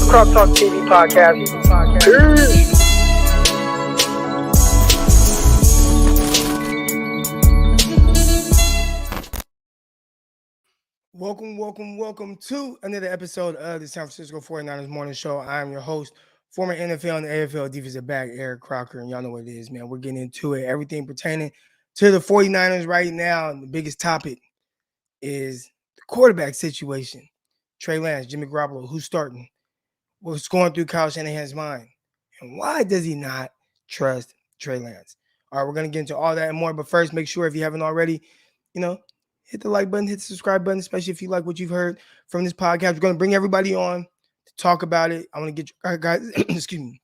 Cross Talk TV podcast. Peace. Welcome to another episode of the San Francisco 49ers Morning Show. I am your host, former NFL and AFL defensive back, Eric Crocker, and y'all know what it is, man. We're getting into it. Everything pertaining to the 49ers right now. And the biggest topic is the quarterback situation. Trey Lance, Jimmy Garoppolo, who's starting? What's going through Kyle Shanahan's mind? And why does he not trust Trey Lance? All right, we're going to get into all that and more. But first, make sure if you haven't already, hit the like button, hit the subscribe button, especially if you like what you've heard from this podcast. We're going to bring everybody on to talk about it. I want to get you guys, excuse me.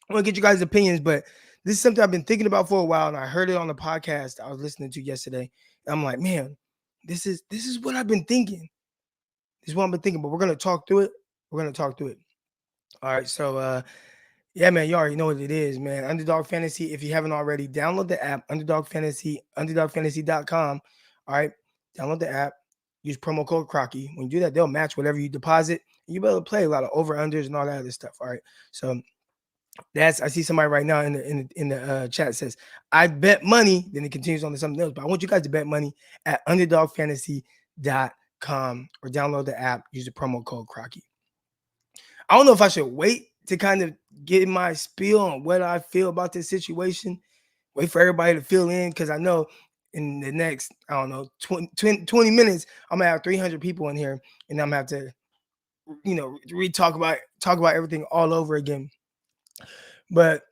I want to get you guys' opinions, but this is something I've been thinking about for a while, and I heard it on the podcast I was listening to yesterday. And I'm like, man, this is what I've been thinking. This is what I've been thinking, but we're going to talk through it. All right, so yeah, man, you already know what it is, man. Underdog Fantasy. If you haven't already, download the app, Underdog Fantasy, underdogfantasy.com. All right, download the app. Use promo code Crocky. When you do that, they'll match whatever you deposit. You better play a lot of over-unders and all that other stuff. All right, so I see somebody right now in the chat says, I bet money. Then it continues on to something else. But I want you guys to bet money at underdogfantasy.com or download the app. Use the promo code Crocky. I don't know if I should wait to kind of get my spiel on what I feel about this situation. Wait for everybody to fill in, because I know in the next, 20 minutes, I'm going to have 300 people in here, and I'm going to have to, talk about everything all over again. But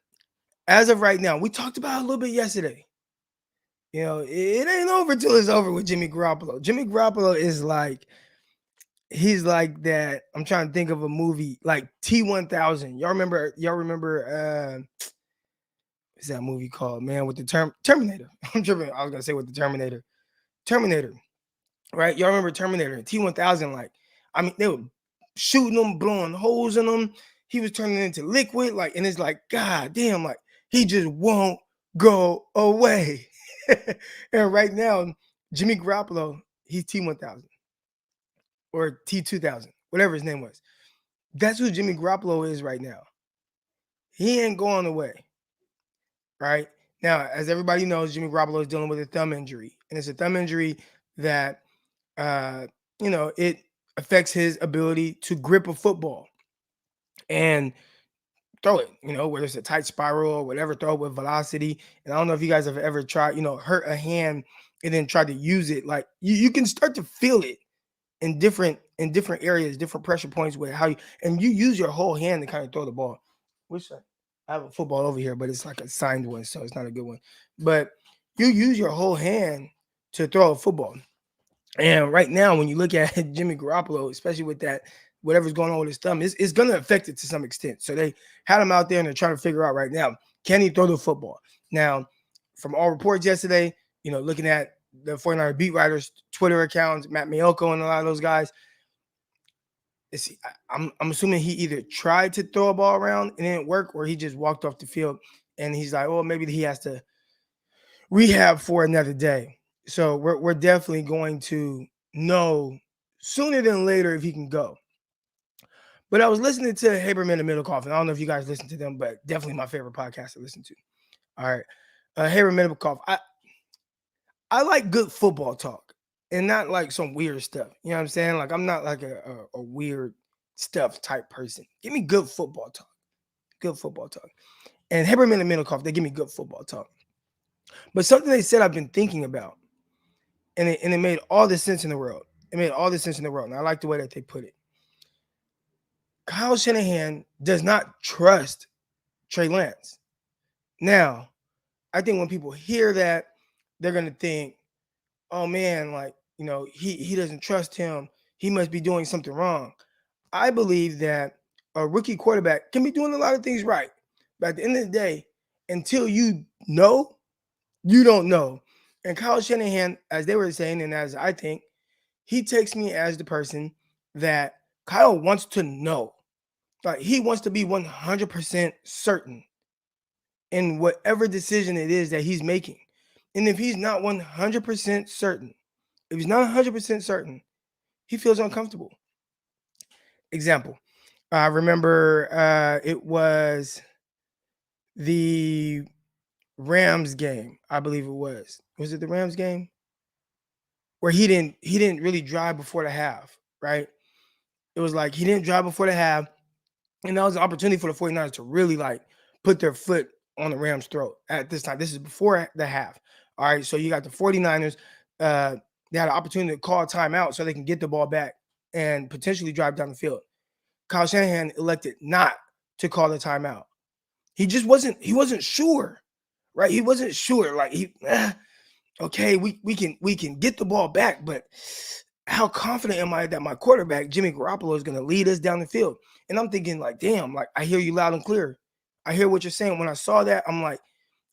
as of right now, we talked about it a little bit yesterday. It ain't over till it's over with Jimmy Garoppolo. Jimmy Garoppolo is like, he's like that. I'm trying to think of a movie like T-1000. Y'all remember what's that movie called, man, with the Terminator? I'm tripping. I was gonna say with the Terminator. Right? Y'all remember Terminator? T-1000, like, I mean, they were shooting them, blowing holes in them. He was turning into liquid, like, and it's like, God damn, like, he just won't go away. And right now, Jimmy Garoppolo, he's T-1000. Or T-2000, whatever his name was. That's who Jimmy Garoppolo is right now. He ain't going away, right? Now, as everybody knows, Jimmy Garoppolo is dealing with a thumb injury. And it's a thumb injury that, it affects his ability to grip a football and throw it, whether it's a tight spiral or whatever, throw it with velocity. And I don't know if you guys have ever tried, hurt a hand and then tried to use it. Like, you can start to feel it in different areas, different pressure points with how you use your whole hand to kind of throw the ball. Which I have a football over here, but it's like a signed one, so it's not a good one. But you use your whole hand to throw a football. And right now, when you look at Jimmy Garoppolo, especially with that, whatever's going on with his thumb, it's going to affect it to some extent. So they had him out there and they're trying to figure out right now, can he throw the football? Now, from all reports yesterday, looking at the 49er beat writers' Twitter accounts, Matt Maiocco and a lot of those guys, I'm assuming he either tried to throw a ball around and it didn't work, or he just walked off the field and he's like, well, maybe he has to rehab for another day. So we're definitely going to know sooner than later if he can go. But I was listening to Haberman and Middlecoff, and I don't know if you guys listen to them, but definitely my favorite podcast to listen to. All right. Haberman Middlecoff. I like good football talk and not like some weird stuff. You know what I'm saying? Like, I'm not like a weird stuff type person. Give me good football talk. Good football talk. And Haberman and Middlecoff, they give me good football talk. But something they said I've been thinking about, and it made all the sense in the world. It made all the sense in the world. And I like the way that they put it. Kyle Shanahan does not trust Trey Lance. Now, I think when people hear that, they're going to think, oh man, like, he doesn't trust him. He must be doing something wrong. I believe that a rookie quarterback can be doing a lot of things right. But at the end of the day, until you know, you don't know. And Kyle Shanahan, as they were saying, and as I think, he takes me as the person that Kyle wants to know. Like, he wants to be 100% certain in whatever decision it is that he's making. And if he's not 100% certain, he feels uncomfortable. Example, I remember it was the Rams game, I believe it was. Was it the Rams game? Where he didn't really drive before the half, right? It was like he didn't drive before the half, and that was an opportunity for the 49ers to really like put their foot on the Rams' throat at this time. This is before the half. All right. So you got the 49ers. They had an opportunity to call a timeout so they can get the ball back and potentially drive down the field. Kyle Shanahan elected not to call the timeout. He wasn't sure, right? He wasn't sure. Like okay, we can get the ball back, but how confident am I that my quarterback, Jimmy Garoppolo, is going to lead us down the field? And I'm thinking, like, damn, like I hear you loud and clear. I hear what you're saying. When I saw that, I'm like,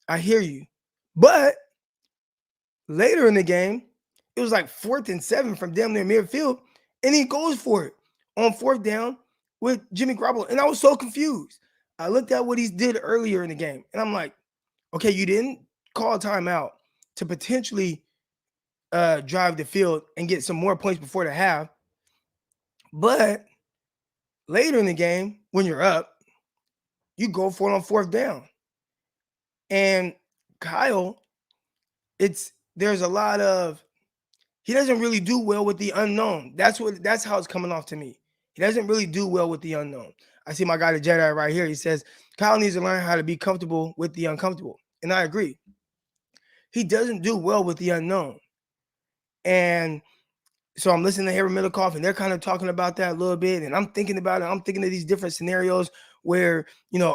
I hear you. But later in the game, it was like 4th and 7 from damn near midfield, and he goes for it on 4th down with Jimmy Garoppolo. And I was so confused. I looked at what he did earlier in the game, and I'm like, okay, you didn't call a timeout to potentially drive the field and get some more points before the half. But later in the game, when you're up, you go for it on 4th down. And Kyle, there's a lot of he doesn't really do well with the unknown. That's how it's coming off to me. He doesn't really do well with the unknown. I see my guy the Jedi right here. He says Kyle needs to learn how to be comfortable with the uncomfortable. And I agree. He doesn't do well with the unknown. And so I'm listening to Harry Middlecoff, and they're kind of talking about that a little bit. And I'm thinking about it. I'm thinking of these different scenarios where,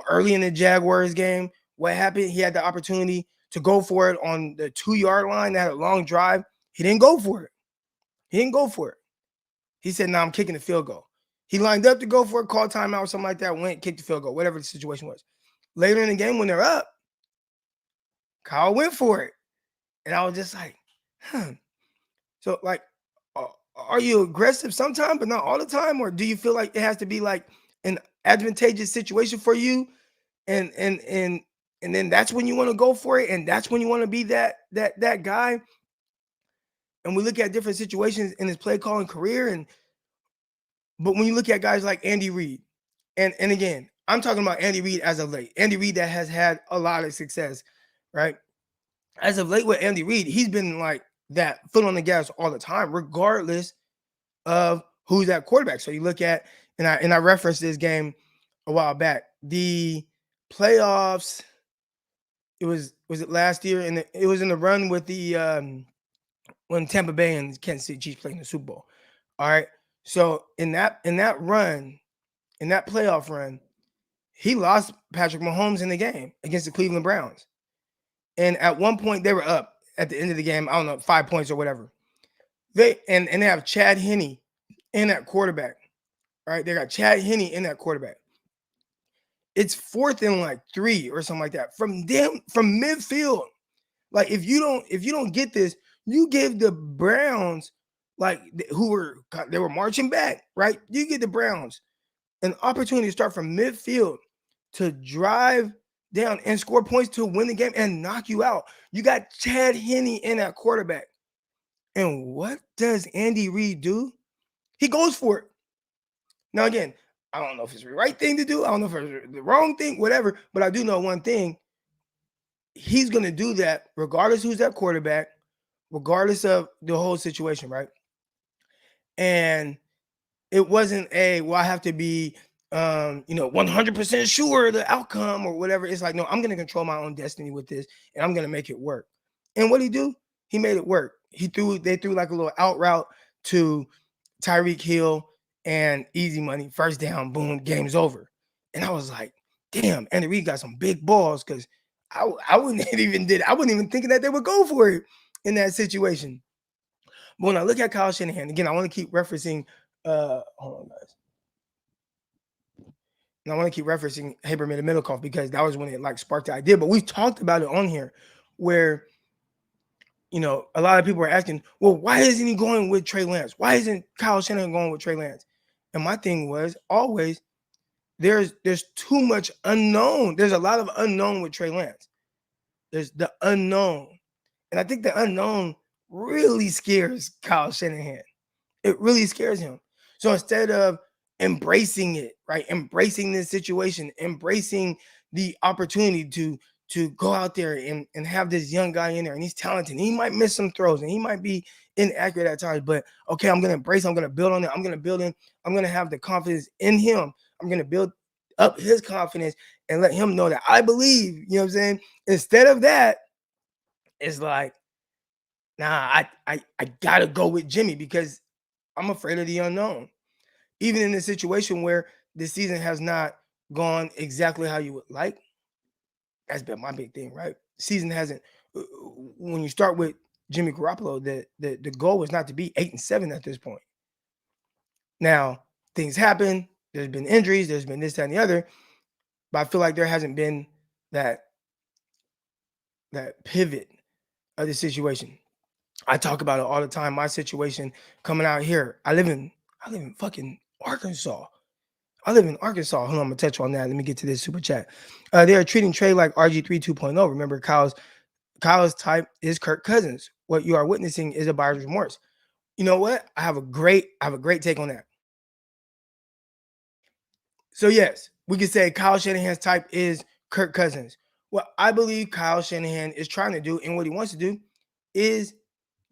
early in the Jaguars game, what happened? He had the opportunity to go for it on the 2-yard line. They had a long drive. He didn't go for it. He said, "No, I'm kicking the field goal." He lined up to go for it, called timeout or something like that, went, kicked the field goal, whatever the situation was. Later in the game, when they're up, Kyle went for it. And I was just like, So, like, are you aggressive sometimes, but not all the time? Or do you feel like it has to be like an advantageous situation for you? And then that's when you want to go for it, and that's when you want to be that guy. And we look at different situations in his play calling career, but when you look at guys like Andy Reid, and again, I'm talking about Andy Reid as of late. Andy Reid that has had a lot of success, right? As of late with Andy Reid, he's been like that foot on the gas all the time, regardless of who's that quarterback. So you look at, and I referenced this game a while back, the playoffs. Was it last year? And it was in the run with the when Tampa Bay and Kansas City Chiefs played in the Super Bowl. All right. So in that playoff run, he lost Patrick Mahomes in the game against the Cleveland Browns. And at one point they were up at the end of the game, I don't know, 5 points or whatever. They have Chad Henne in that quarterback. Right? They got Chad Henne in that quarterback. It's 4th and 3 or something like that from midfield. Like if you don't get this, you give the Browns, like they were marching back, right? You give the Browns an opportunity to start from midfield to drive down and score points to win the game and knock you out. You got Chad Henne in that quarterback. And what does Andy Reid do? He goes for it. Now, again, I don't know if it's the right thing to do. I don't know if it's the wrong thing, whatever. But I do know one thing. He's going to do that regardless who's that quarterback, regardless of the whole situation, right? And it wasn't I have to be 100% sure the outcome or whatever. It's like, no, I'm going to control my own destiny with this, and I'm going to make it work. And what did he do? He made it work. They threw like a little out route to Tyreek Hill and easy money, 1st down, boom, game's over. And I was like, damn, Andy Reid got some big balls, because I wouldn't even thinking that they would go for it in that situation. But when I look at Kyle Shanahan, again, I want to keep referencing hold on, guys. And I want to keep referencing Haberman and Middlecoff, because that was when it like sparked the idea. But we've talked about it on here where, a lot of people are asking, well, why isn't he going with Trey Lance? Why isn't Kyle Shanahan going with Trey Lance? And my thing was always, there's too much unknown. There's a lot of unknown with Trey Lance. There's the unknown. And I think the unknown really scares Kyle Shanahan. It really scares him. So instead of embracing it, right? Embracing this situation, embracing the opportunity to go out there and have this young guy in there, and he's talented. And he might miss some throws and he might be inaccurate at times, but okay, I'm gonna embrace, I'm gonna build on it, I'm gonna have the confidence in him. I'm gonna build up his confidence and let him know that I believe, you know what I'm saying? Instead of that, it's like, nah, I gotta go with Jimmy because I'm afraid of the unknown. Even in a situation where the season has not gone exactly how you would like, that's been my big thing, right? Season hasn't. When you start with Jimmy Garoppolo, the goal was not to be 8-7 at this point. Now things happen. There's been injuries. There's been this, that, and the other. But I feel like there hasn't been that pivot of the situation. I talk about it all the time. My situation coming out here. I live in fucking Arkansas. I live in Arkansas. Hold on, I'm gonna touch on that. Let me get to this super chat. They are treating Trey like RG3 2.0. Remember, Kyle's type is Kirk Cousins. What you are witnessing is a buyer's remorse. You know what? I have a great take on that. So yes, we could say Kyle Shanahan's type is Kirk Cousins. What I believe Kyle Shanahan is trying to do and what he wants to do is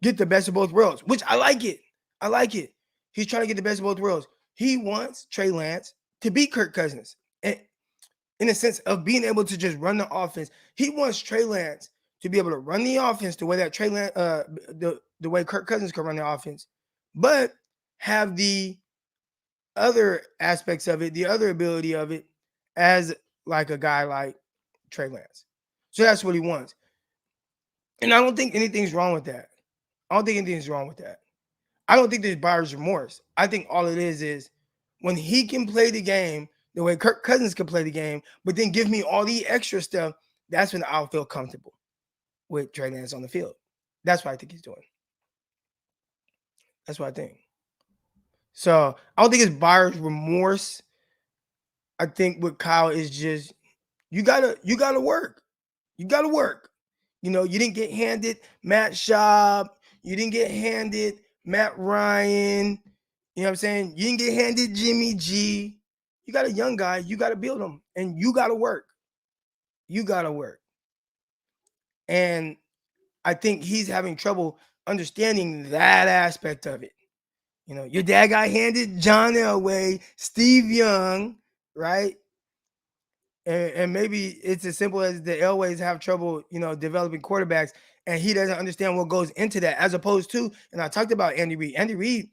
get the best of both worlds, which I like it. I like it. He's trying to get the best of both worlds. He wants Trey Lance to beat Kirk Cousins. And in a sense of being able to just run the offense. He wants Trey Lance to be able to run the offense the way that Trey Lance, the way Kirk Cousins can run the offense, but have the other aspects of it, the other ability of it, as like a guy like Trey Lance. So that's what he wants. And I don't think anything's wrong with that. I don't think anything's wrong with that. I don't think there's buyer's remorse. I think all it is when he can play the game the way Kirk Cousins can play the game, but then give me all the extra stuff, that's when I'll feel comfortable with Trey Lance on the field. That's what I think he's doing. That's what I think. So I don't think it's buyer's remorse. I think with Kyle is just you gotta work. You gotta work. You know, you didn't get handed Matt Schaub. You didn't get handed Matt Ryan. You know what I'm saying? You didn't get handed Jimmy G. You got a young guy. You got to build him. And you got to work. You got to work. And I think he's having trouble understanding that aspect of it. You know, your dad got handed John Elway, Steve Young, right? And maybe it's as simple as the Elways have trouble, you know, developing quarterbacks, and he doesn't understand what goes into that, as opposed to, and I talked about Andy Reid. Andy Reid,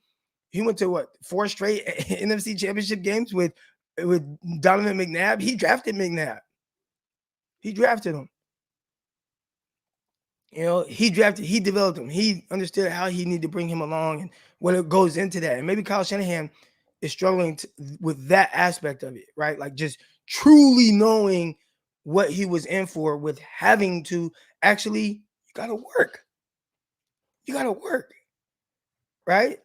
he went to what, 4 straight NFC championship games with Donovan McNabb. He drafted McNabb. He drafted him. You know, he developed him. He understood how he needed to bring him along and what it goes into that. And maybe Kyle Shanahan is struggling with that aspect of it, right? Like just truly knowing what he was in for with having to actually, you got to work. You got to work, right?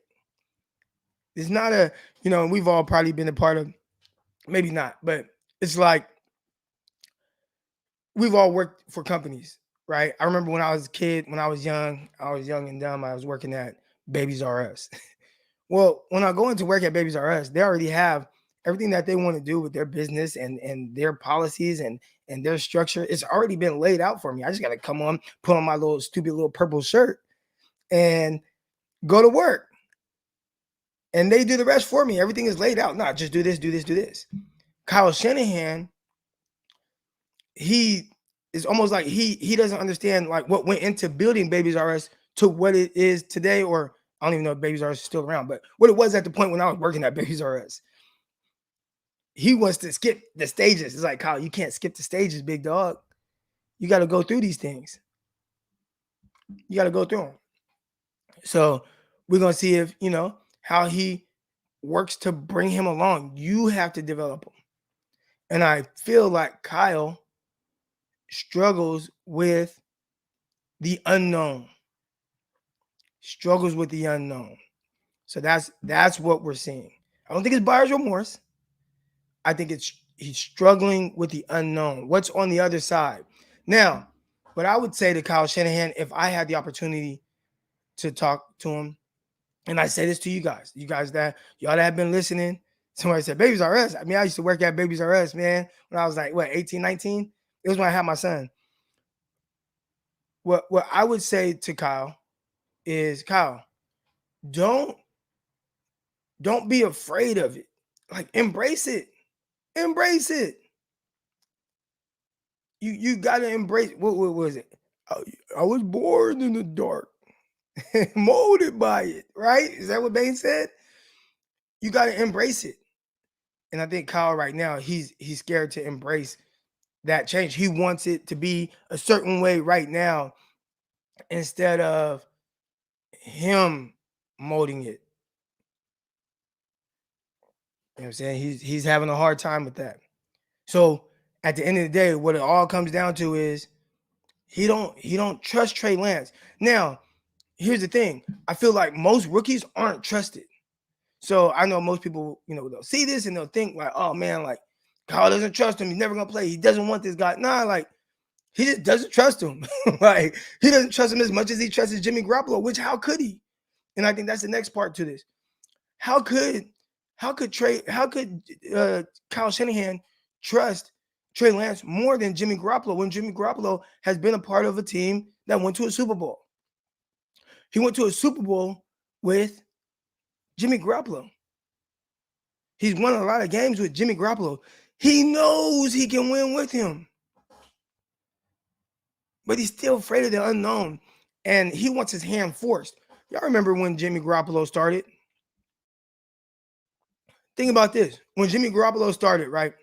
It's not a, you know, we've all probably been a part of, maybe not, but it's like we've all worked for companies, right? I remember when I was a kid, when I was young and dumb, I was working at Babies R Us. Well, when I go into work at Babies R Us, they already have everything that they want to do with their business and their policies and their structure. It's already been laid out for me. I just got to come on, put on my little stupid little purple shirt and go to work. And they do the rest for me. Everything is laid out. Not just do this, do this, do this. Kyle Shanahan, he is almost like he doesn't understand like what went into building Babies R Us to what it is today, or I don't even know if Babies R Us is still around, but what it was at the point when I was working at Babies R Us. He wants to skip the stages. It's like, Kyle, you can't skip the stages, big dog. You got to go through these things. You got to go through them. So we're going to see if, you know, how he works to bring him along. You have to develop him. And I feel like Kyle struggles with the unknown. Struggles with the unknown. So that's what we're seeing. I don't think it's buyer's remorse. I think he's struggling with the unknown. What's on the other side? Now, what I would say to Kyle Shanahan, if I had the opportunity to talk to him, and I say this to you guys that y'all that have been listening Somebody said Babies R Us. I mean, I used to work at Babies R Us, man, when I was like, 18, 19? It was when I had my son. What I would say to Kyle is, Kyle, don't be afraid of it. Like, embrace it. Embrace it. You gotta embrace. What was it? I was born in the dark, molded by it. Right? Is that what Bane said? You gotta embrace it. And I think Kyle right now, he's scared to embrace that change. He wants it to be a certain way right now instead of him molding it. You know what I'm saying? He's having a hard time with that. So at the end of the day, what it all comes down to is he don't trust Trey Lance. Now, here's the thing. I feel like most rookies aren't trusted. So I know most people, they'll see this and they'll think like, oh man, like Kyle doesn't trust him. He's never gonna play. He doesn't want this guy. Nah, like he just doesn't trust him. Like he doesn't trust him as much as he trusts Jimmy Garoppolo, which how could he? And I think that's the next part to this. How could Kyle Shanahan trust Trey Lance more than Jimmy Garoppolo when Jimmy Garoppolo has been a part of a team that went to a Super Bowl? He went to a Super Bowl with Jimmy Garoppolo. He's won a lot of games with Jimmy Garoppolo. He knows he can win with him. But he's still afraid of the unknown. And he wants his hand forced. Y'all remember when Jimmy Garoppolo started? Think about this. When Jimmy Garoppolo started, right?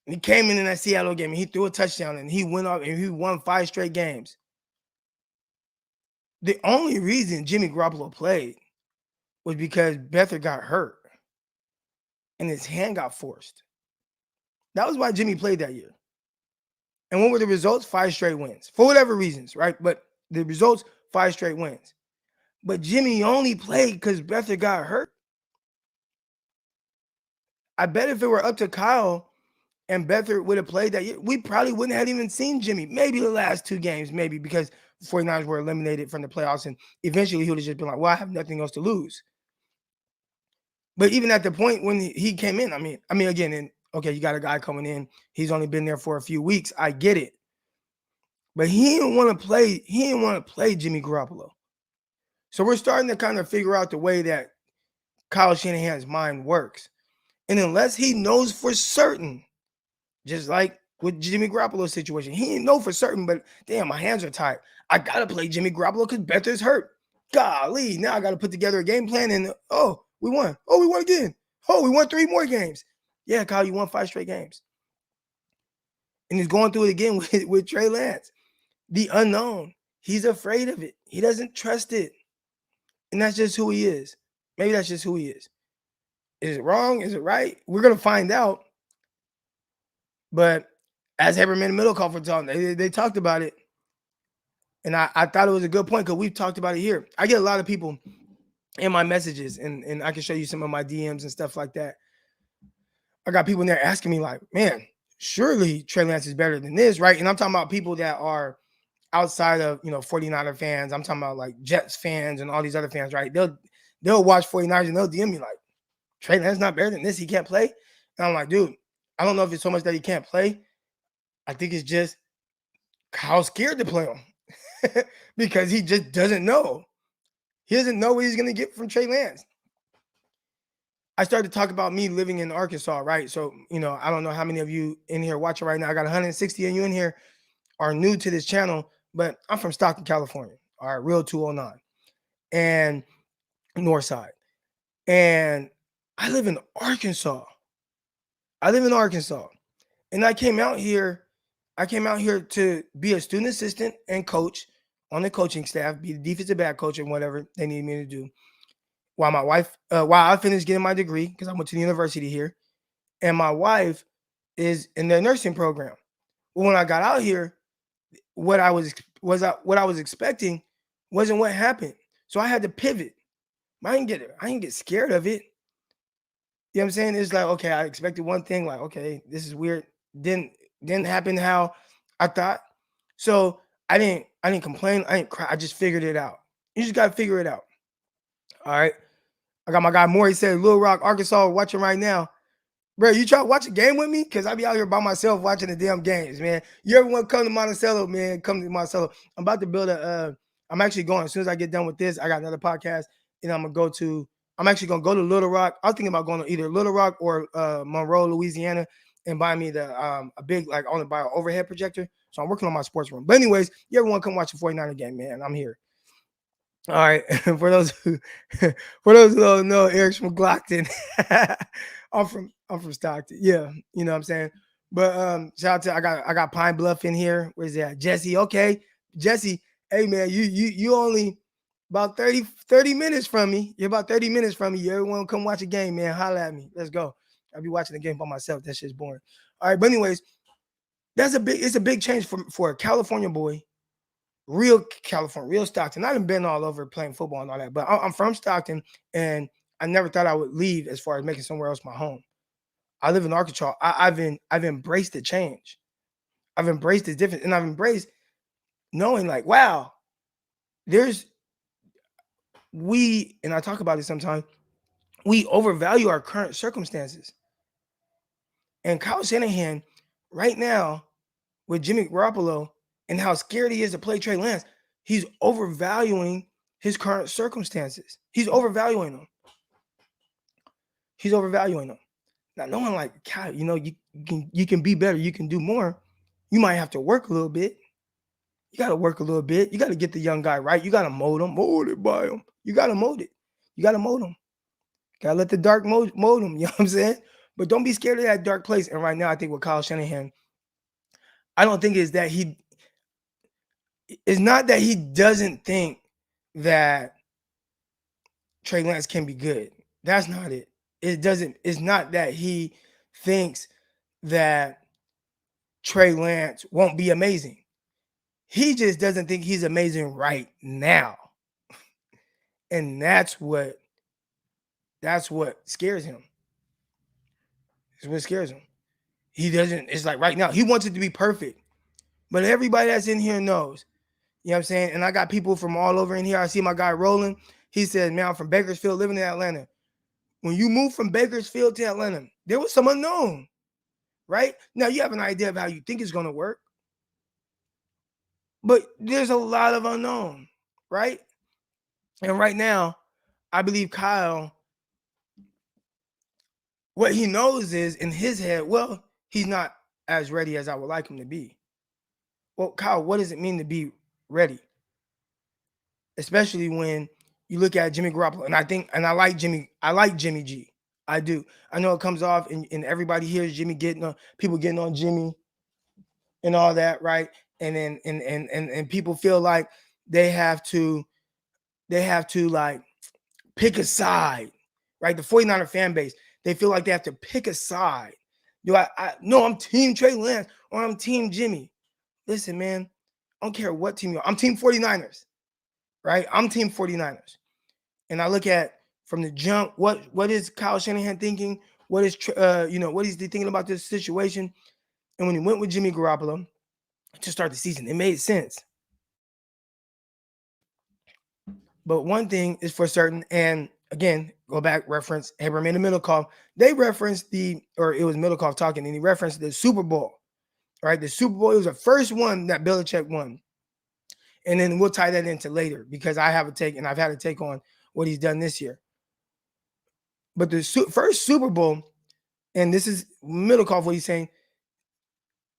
He came in that Seattle game and he threw a touchdown and he went up and he won 5 straight games. The only reason Jimmy Garoppolo played was because Beathard got hurt and his hand got forced. That was why Jimmy played that year. And what were the results? 5 straight wins. For whatever reasons, right? But the results, 5 straight wins. But Jimmy only played because Beathard got hurt. I bet if it were up to Kyle and Beathard would have played that year, we probably wouldn't have even seen Jimmy. Maybe the last 2 games, maybe because the 49ers were eliminated from the playoffs. And eventually he would have just been like, well, I have nothing else to lose. But even at the point when he came in, I mean, again, and okay, you got a guy coming in. He's only been there for a few weeks. I get it. But he didn't want to play. He didn't want to play Jimmy Garoppolo. So we're starting to kind of figure out the way that Kyle Shanahan's mind works. And unless he knows for certain, just like with Jimmy Garoppolo's situation, he didn't know for certain, but damn, my hands are tied. I got to play Jimmy Garoppolo because Beathard's hurt. Golly, now I got to put together a game plan and, we won. Oh, we won again. Oh, we won 3 more games. Yeah, Kyle, you won 5 straight games. And he's going through it again with Trey Lance. The unknown. He's afraid of it. He doesn't trust it. And that's just who he is. Maybe that's just who he is. Is it wrong? Is it right? We're going to find out. But as Haberman and Middlecoff were talking, they talked about it. And I thought it was a good point because we've talked about it here. I get a lot of people in my messages, and I can show you some of my DMs and stuff like that. I got people in there asking me like, man, surely Trey Lance is better than this, right? And I'm talking about people that are outside of, 49er fans. I'm talking about like Jets fans and all these other fans, right? They'll watch 49ers and they'll DM me like, Trey Lance not better than this. He can't play. And I'm like, dude, I don't know if it's so much that he can't play. I think it's just Kyle's scared to play him because he just doesn't know. He doesn't know what he's going to get from Trey Lance. I started to talk about me living in Arkansas, right? So, I don't know how many of you in here watching right now. I got 160 of you in here are new to this channel, but I'm from Stockton, California. All right, real 209 and North Side. And I live in Arkansas. And I came out here to be a student assistant and coach on the coaching staff, be the defensive back coach and whatever they need me to do. While I finished getting my degree, because I went to the university here, and my wife is in the nursing program. Well, when I got out here, what I was expecting wasn't what happened. So I had to pivot. I didn't get scared of it. You know what I'm saying? It's like, okay, I expected one thing, like, okay, this is weird. Didn't happen how I thought. So I didn't complain. I didn't cry. I just figured it out. You just gotta figure it out. All right. I got my guy Maury said, Little Rock, Arkansas, watching right now. Bro, you try to watch a game with me? Because I be out here by myself watching the damn games, man. You ever want to come to Monticello, man? Come to Monticello. I'm about to build I'm actually going, as soon as I get done with this, I got another podcast, and I'm actually going to go to Little Rock. I was thinking about going to either Little Rock or Monroe, Louisiana, and buy me a big, like, I want to buy an overhead projector. So I'm working on my sports room. But anyways, you ever want to come watch a 49er game, man? I'm here. All right. For those who don't know, Eric's from Glockton. I'm from Stockton. Yeah, you know what I'm saying? But shout out to I got Pine Bluff in here. Where's that? Jesse. Okay. Jesse, hey man, you only about 30 minutes from me. You're about 30 minutes from me. You ever want to come watch a game, man? Holla at me. Let's go. I'll be watching the game by myself. That shit's boring. All right, but anyways, it's a big change for a California boy. Real California, real Stockton. I haven't been all over playing football and all that, but I'm from Stockton, and I never thought I would leave as far as making somewhere else my home. I live in Arkansas. I've embraced the change. I've embraced the difference, and I've embraced knowing, like, wow, and I talk about it sometimes, we overvalue our current circumstances. And Kyle Shanahan, right now, with Jimmy Garoppolo and how scared he is to play Trey Lance, he's overvaluing his current circumstances. He's overvaluing them. Not knowing, like, God, you can be better, you can do more. You might have to work a little bit. You got to work a little bit. You got to get the young guy right. You got to mold it by him. You got to mold it. You got to mold him. Got to let the dark mold him. You know what I'm saying? But don't be scared of that dark place. And right now, I think with Kyle Shanahan, I don't think it's not that he doesn't think that Trey Lance can be good. That's not it. It's not that he thinks that Trey Lance won't be amazing. He just doesn't think he's amazing right now. And that's what scares him. It's what scares him. It's like right now, he wants it to be perfect. But everybody that's in here knows. You know what I'm saying? And I got people from all over in here. I see my guy Roland. He said, man, I'm from Bakersfield, living in Atlanta. When you move from Bakersfield to Atlanta, there was some unknown, right? Now you have an idea of how you think it's going to work, but there's a lot of unknown, right? And right now, I believe Kyle, what he knows is in his head, well, he's not as ready as I would like him to be. Well, Kyle, what does it mean to be ready? Especially when you look at Jimmy Garoppolo, and I like Jimmy G. I do. I know it comes off and everybody hears Jimmy people getting on Jimmy and all that, right? And then and people feel like they have to like pick a side, right? The 49er fan base, they feel like they have to pick a side. No, I'm team Trey Lance or I'm team Jimmy. Listen, man, I don't care what team you are. I'm team 49ers, right? I'm team 49ers. And I look at from the jump, what is Kyle Shanahan thinking? What is what is he thinking about this situation? And when he went with Jimmy Garoppolo to start the season, it made sense. But one thing is for certain, and again, go back, reference Abraham and Middlecoff. They referenced it was Middlecoff talking, and he referenced the Super Bowl. Right, the Super Bowl, it was the first one that Belichick won. And then we'll tie that into later because I have a take, and I've had a take on what he's done this year. But the first Super Bowl, and this is Middlecoff, what he's saying,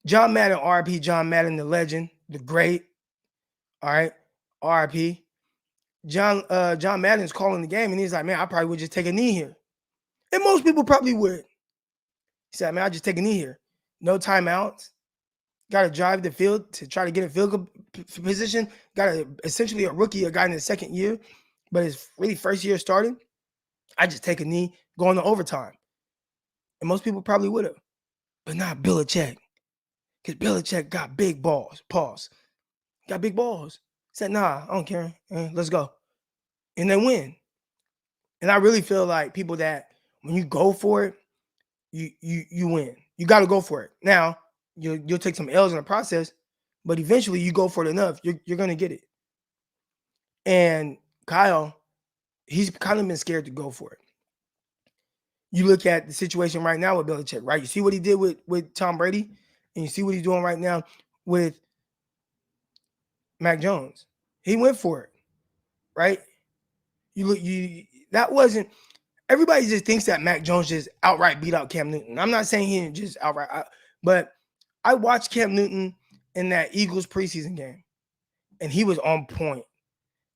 John Madden, RIP, John Madden, the legend, the great, all right, RIP. John Madden's calling the game, and he's like, man, I probably would just take a knee here. And most people probably would. He said, man, I'll just take a knee here. No timeouts. Got to drive the field to try to get a field position. Got essentially a rookie, a guy in his second year, but his really first year starting. I just take a knee, going to overtime. And most people probably would have, but not Belichick. Because Belichick got big balls. Pause. Got big balls. Said, nah, I don't care. Let's go. And then win. And I really feel like people that when you go for it, you win. You got to go for it. Now, you'll take some L's in the process, but eventually you go for it enough, you're going to get it. And Kyle, he's kind of been scared to go for it. You look at the situation right now with Belichick, right? You see what he did with Tom Brady, and you see what he's doing right now with Mac Jones. He went for it, right? You that wasn't everybody just thinks that Mac Jones just outright beat out Cam Newton. I'm not saying he didn't just outright, but I watched Cam Newton in that Eagles preseason game, and he was on point.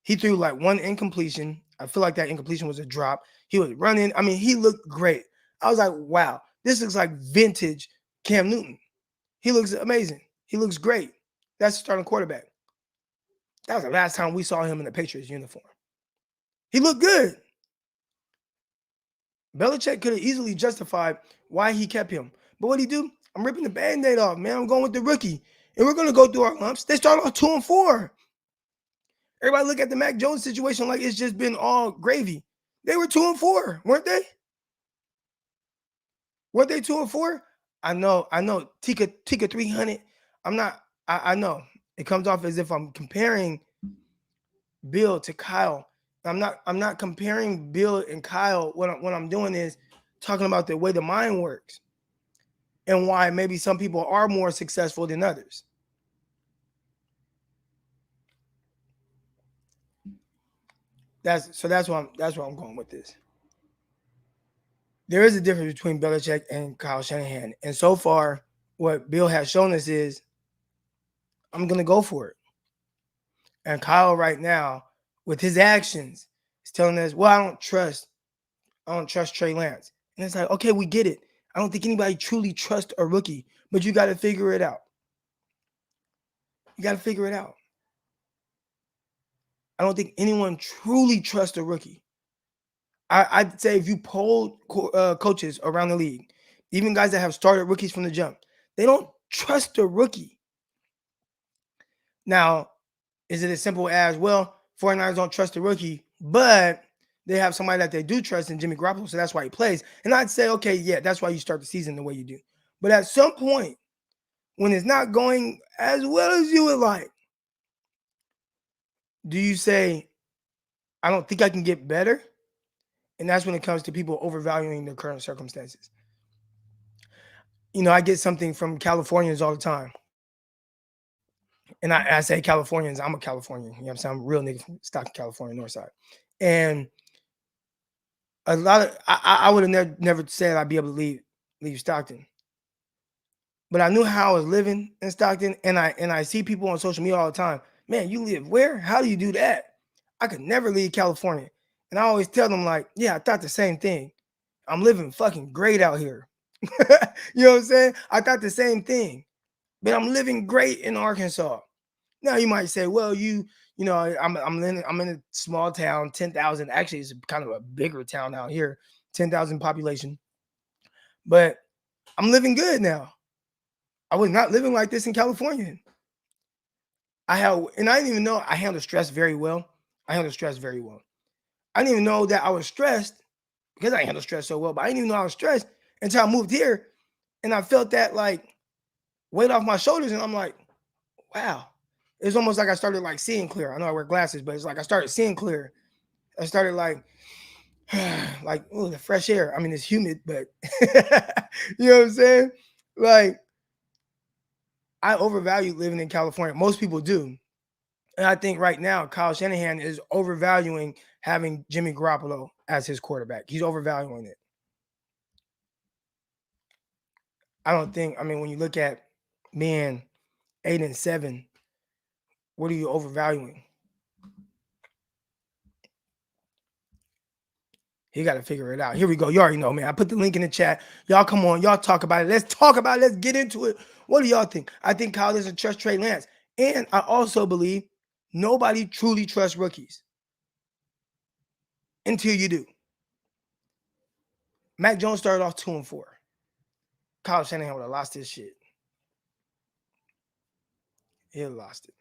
He threw like one incompletion. I feel like that incompletion was a drop. He was running. I mean, he looked great. I was like, wow, this looks like vintage Cam Newton. He looks amazing. He looks great. That's the starting quarterback. That was the last time we saw him in the Patriots uniform. He looked good. Belichick could have easily justified why he kept him. But what he do? I'm ripping the Band-Aid off, man. I'm going with the rookie. And we're going to go through our lumps. They started off 2-4. Everybody look at the Mac Jones situation like it's just been all gravy. They were 2-4, weren't they? Weren't they 2-4? I know. Tika 300. I know. It comes off as if I'm comparing Bill to Kyle. I'm not comparing Bill and Kyle. What I'm doing is talking about the way the mind works and why maybe some people are more successful than others. That's why I'm going with this. There is a difference between Belichick and Kyle Shanahan. And so far, what Bill has shown us is I'm going to go for it. And Kyle right now, with his actions, is telling us, well, I don't trust Trey Lance. And it's like, okay, we get it. I don't think anybody truly trusts a rookie, but you got to figure it out. You got to figure it out. I don't think anyone truly trusts a rookie. I'd say if you poll coaches around the league, even guys that have started rookies from the jump, they don't trust a rookie. Now, is it as simple as, well, 49ers don't trust a rookie, but they have somebody that they do trust in Jimmy Garoppolo, so that's why he plays. And I'd say, okay, yeah, that's why you start the season the way you do. But at some point, when it's not going as well as you would like, do you say, I don't think I can get better? And that's when it comes to people overvaluing their current circumstances. You know, I get something from Californians all the time. And I say Californians, I'm a Californian. You know what I'm saying? I'm a real nigga from Stockton, California, north side. And a lot of, I would have never said I'd be able to leave Stockton. But I knew how I was living in Stockton. And I see people on social media all the time. Man, you live where? How do you do that? I could never leave California. And I always tell them, like, yeah, I thought the same thing. I'm living fucking great out here. You know what I'm saying? I thought the same thing. But I'm living great in Arkansas. Now you might say, well, you know, I'm in a small town, 10,000. Actually, it's kind of a bigger town out here, 10,000 population. But I'm living good now. I was not living like this in California. I didn't even know I handle stress very well. I didn't even know that I was stressed because I handle stress so well, but I didn't even know I was stressed until I moved here. And I felt that like weight off my shoulders. And I'm like, wow. It's almost like I started like seeing clear. I know I wear glasses, but it's like I started seeing clear. I started like oh, the fresh air. I mean, it's humid, but you know what I'm saying? Like, I overvalue living in California. Most people do. And I think right now, Kyle Shanahan is overvaluing having Jimmy Garoppolo as his quarterback. He's overvaluing it. When you look at being 8-7, what are you overvaluing? You got to figure it out. Here we go. You already know, man. I put the link in the chat. Y'all come on. Y'all talk about it. Let's talk about it. Let's get into it. What do y'all think? I think Kyle doesn't trust Trey Lance. And I also believe nobody truly trusts rookies until you do. Mac Jones started off 2-4. Kyle Shanahan would have lost his shit. He would have lost it.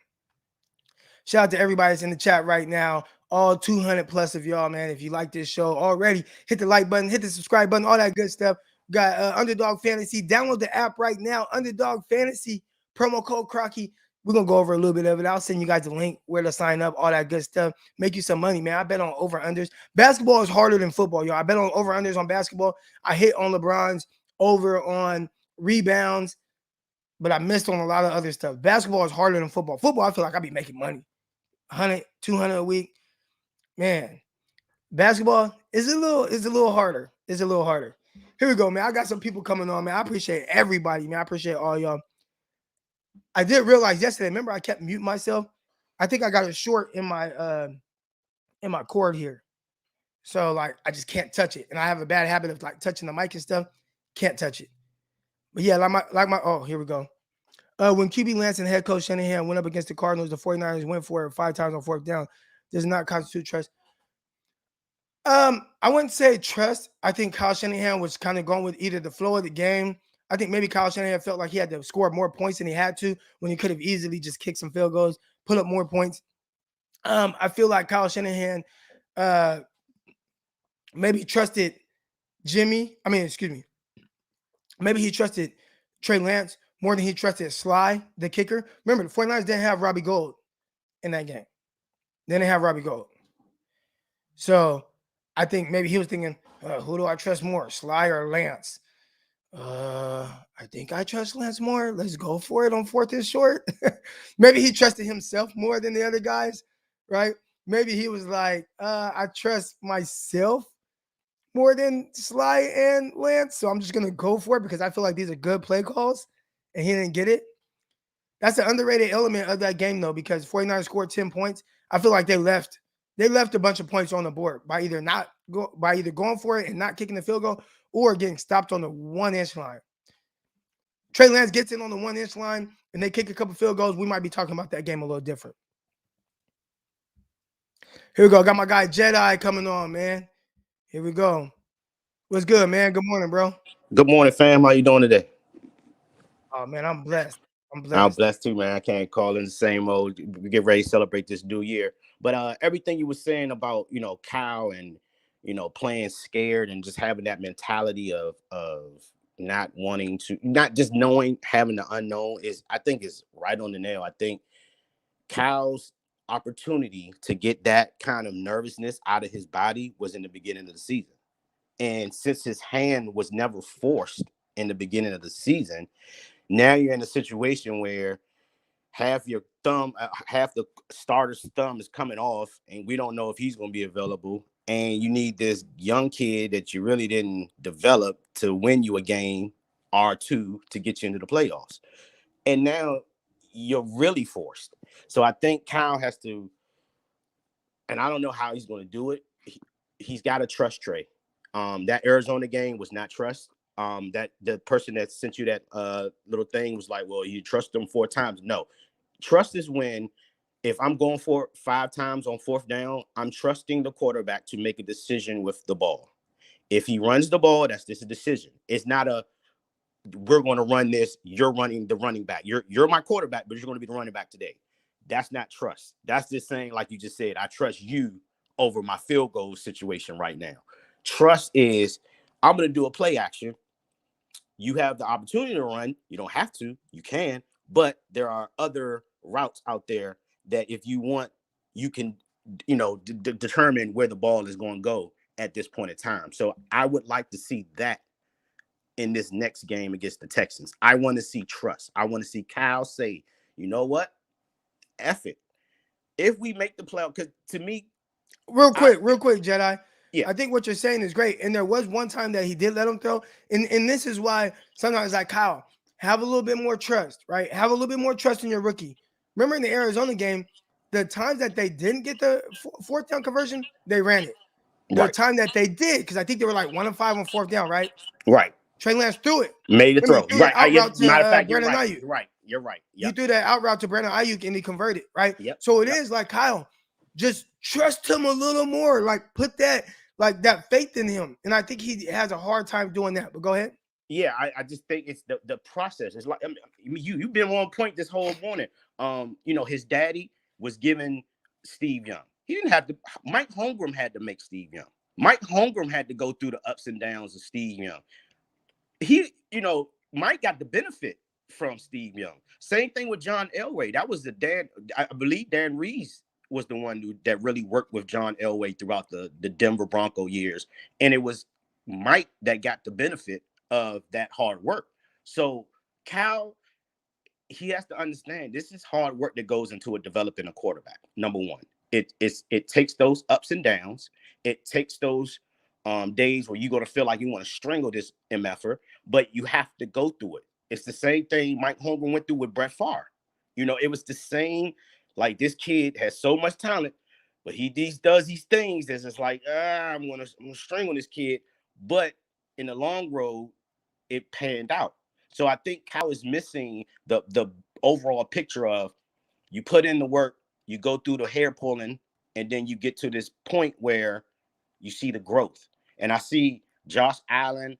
Shout out to everybody that's in the chat right now. All 200 plus of y'all, man. If you like this show already, hit the like button, hit the subscribe button, all that good stuff. We got Underdog Fantasy. Download the app right now. Underdog Fantasy, promo code Crocky. We're gonna go over a little bit of it. I'll send you guys the link where to sign up, all that good stuff. Make you some money, man. I bet on over-unders. Basketball is harder than football, y'all. I bet on over-unders on basketball. I hit on LeBron's over on rebounds, but I missed on a lot of other stuff. Basketball is harder than football. Football, I feel like I be making money. 100, 200 a week. Man, basketball is a little harder. It's a little harder. Here we go, man. I got some people coming on, man. I appreciate everybody, man. I appreciate all y'all. I did realize yesterday, remember I kept muting myself. I think I got a short in my cord here. So like I just can't touch it. And I have a bad habit of like touching the mic and stuff. Can't touch it. But yeah, oh, here we go. When QB Lance and head coach Shanahan went up against the Cardinals, the 49ers went for it 5 times on 4th down. Does not constitute trust. I wouldn't say trust. I think Kyle Shanahan was kind of going with either the flow of the game. I think maybe Kyle Shanahan felt like he had to score more points than he had to when he could have easily just kicked some field goals, put up more points. I feel like Kyle Shanahan maybe trusted maybe he trusted Trey Lance more than he trusted Sly, the kicker. Remember, the 49ers didn't have Robbie Gould in that game. They didn't have Robbie Gould. So I think maybe he was thinking, who do I trust more, Sly or Lance? I think I trust Lance more. Let's go for it on 4th and short. Maybe he trusted himself more than the other guys, right? Maybe he was like, I trust myself more than Sly and Lance, so I'm just going to go for it because I feel like these are good play calls, and he didn't get it. That's an underrated element of that game, though, because 49ers scored 10 points. I feel like they left a bunch of points on the board by either going for it and not kicking the field goal or getting stopped on the 1-inch line. Trey Lance gets in on the 1-inch line and they kick a couple field goals. We might be talking about that game a little different. Here we go. Got my guy Jedi coming on, man. Here we go. What's good, man? Good morning, bro. Good morning, fam. How you doing today? Oh, man, I'm blessed. I'm blessed too, man. I can't call in the same old. We get ready to celebrate this new year. But everything you were saying about, Kyle and, playing scared and just having that mentality of not wanting to, not just knowing, having the unknown I think is right on the nail. I think Kyle's opportunity to get that kind of nervousness out of his body was in the beginning of the season. And since his hand was never forced in the beginning of the season, now you're in a situation where half the starter's thumb is coming off, and we don't know if he's going to be available. And you need this young kid that you really didn't develop to win you a game or two to get you into the playoffs. And now you're really forced. So I think Kyle has to, and I don't know how he's going to do it. He's got to trust Trey. That Arizona game was not trust. That the person that sent you that little thing was like, well, you trust them 4 times. No, trust is when, if I'm going for it 5 times on 4th down, I'm trusting the quarterback to make a decision with the ball. If he runs the ball, that's just a decision. It's not we're going to run this. You're running the running back. You're my quarterback, but you're going to be the running back today. That's not trust. That's just saying, like you just said, I trust you over my field goal situation right now. Trust is, I'm going to do a play action. You have the opportunity to run. You don't have to. You can. But there are other routes out there that if you want, you can, determine where the ball is going to go at this point in time. So I would like to see that in this next game against the Texans. I want to see trust. I want to see Kyle say, you know what? F it. If we make the playoff, because to me, real quick, Jedi. Yeah. I think what you're saying is great. And there was one time that he did let him throw. And this is why sometimes, like, Kyle, have a little bit more trust, right? Have a little bit more trust in your rookie. Remember in the Arizona game, the times that they didn't get the 4th down conversion, they ran it. The time that they did, because I think they were like 1 of 5 on 4th down, right? Right. Trey Lance threw it. Made the throw. Right. Out route to Brandon Ayuk. Ayuk. You're right. Yep. He threw that out route to Brandon Ayuk and he converted, right? Yep. So it is like, Kyle, just trust him a little more. Like, put that faith in him. And I think he has a hard time doing that. But go ahead. Yeah, I just think it's the process. It's like, you've been on point this whole morning. His daddy was giving Steve Young. He didn't have to. Mike Holmgren had to make Steve Young. Mike Holmgren had to go through the ups and downs of Steve Young. Mike got the benefit from Steve Young. Same thing with John Elway. That was I believe Dan Reeves was the one that really worked with John Elway throughout the Denver Bronco years. And it was Mike that got the benefit of that hard work. So Cal, he has to understand this is hard work that goes into it developing a quarterback. Number one, it takes those ups and downs. It takes those days where you're going to feel like you want to strangle this mf'er, but you have to go through it. It's the same thing Mike Holmgren went through with Brett Favre. It was the same. Like, this kid has so much talent, but he does these things that's just like, I'm gonna strangle this kid. But in the long road, it panned out. So I think Cal is missing the overall picture of, you put in the work, you go through the hair pulling, and then you get to this point where you see the growth. And I see Josh Allen,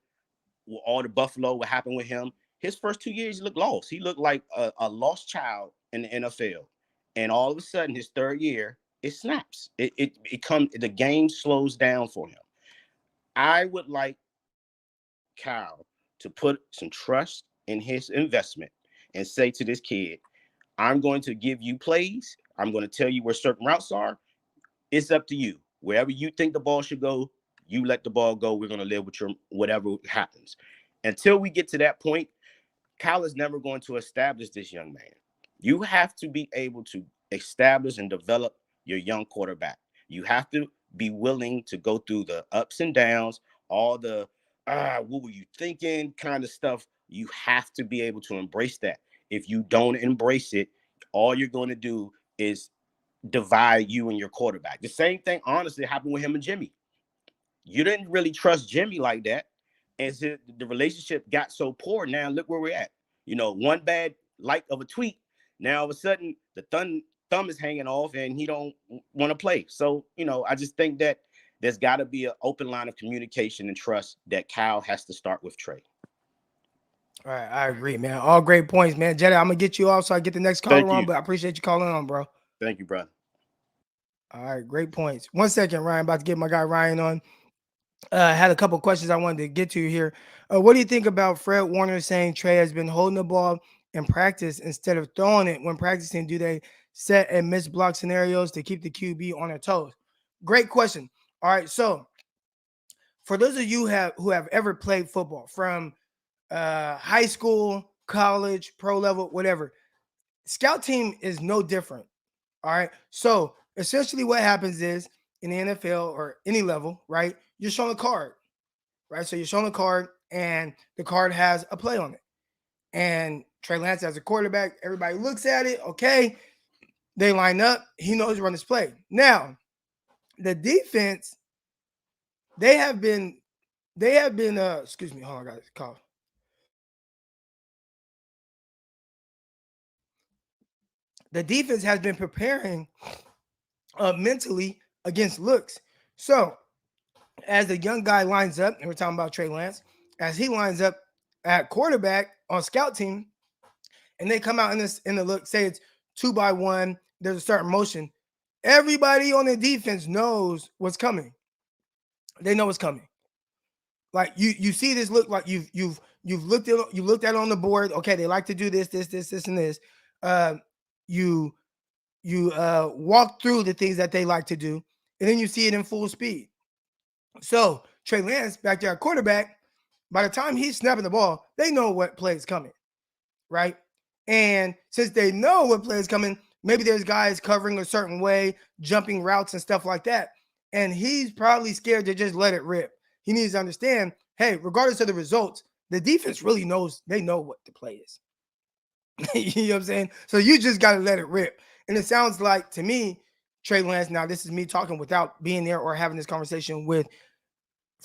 all the Buffalo, what happened with him. His first 2 years, he looked lost. He looked like a lost child in the NFL. And all of a sudden, his third year, it snaps. The game slows down for him. I would like Cal to put some trust in his investment and say to this kid, I'm going to give you plays. I'm going to tell you where certain routes are. It's up to you. Wherever you think the ball should go, you let the ball go. We're going to live with your whatever happens. Until we get to that point, Cal is never going to establish this young man. You have to be able to establish and develop your young quarterback. You have to be willing to go through the ups and downs, all the what were you thinking kind of stuff. You have to be able to embrace that. If you don't embrace it, all you're going to do is divide you and your quarterback. The same thing, honestly, happened with him and Jimmy. You didn't really trust Jimmy like that. And so the relationship got so poor. Now look where we're at. One bad like of a tweet. Now all of a sudden the thumb is hanging off and he don't want to play. So, I just think that there's got to be an open line of communication and trust that Cal has to start with Trey. All right, I agree, man. All great points, man. Jedi, I'm gonna get you off so I get the next caller on, but I appreciate you calling on, bro. Thank you, brother. All right, great points. 1 second, Ryan. About to get my guy Ryan on. Had a couple questions I wanted to get to here. What do you think about Fred Warner saying Trey has been holding the ball in practice instead of throwing it when practicing? Do they set and miss block scenarios to keep the QB on their toes? Great question. All right, so for those of you who have ever played football from high school, college, pro level, whatever, scout team is no different. All right, so essentially what happens is in the NFL or any level, right? You're shown a card, right? So you're shown a card and the card has a play on it. And Trey Lance as a quarterback, everybody looks at it. Okay, they line up. He knows to run this play. Now, the defense, they have been, excuse me, hold on, I got this call. The defense has been preparing mentally against looks. So as the young guy lines up, and we're talking about Trey Lance, as he lines up at quarterback on scout team, and they come out in the look, say it's 2-by-1, there's a certain motion. Everybody on the defense knows what's coming. They know what's coming. Like you see this look, like you've looked at it on the board. Okay, they like to do this, and this. You walk through the things that they like to do, and then you see it in full speed. So Trey Lance back there at quarterback, by the time he's snapping the ball, they know what play is coming, right? And since they know what play is coming, maybe there's guys covering a certain way, jumping routes and stuff like that. And he's probably scared to just let it rip. He needs to understand, hey, regardless of the results, the defense really knows, they know what the play is. You know what I'm saying? So you just got to let it rip. And it sounds like, to me, Trey Lance, now this is me talking without being there or having this conversation with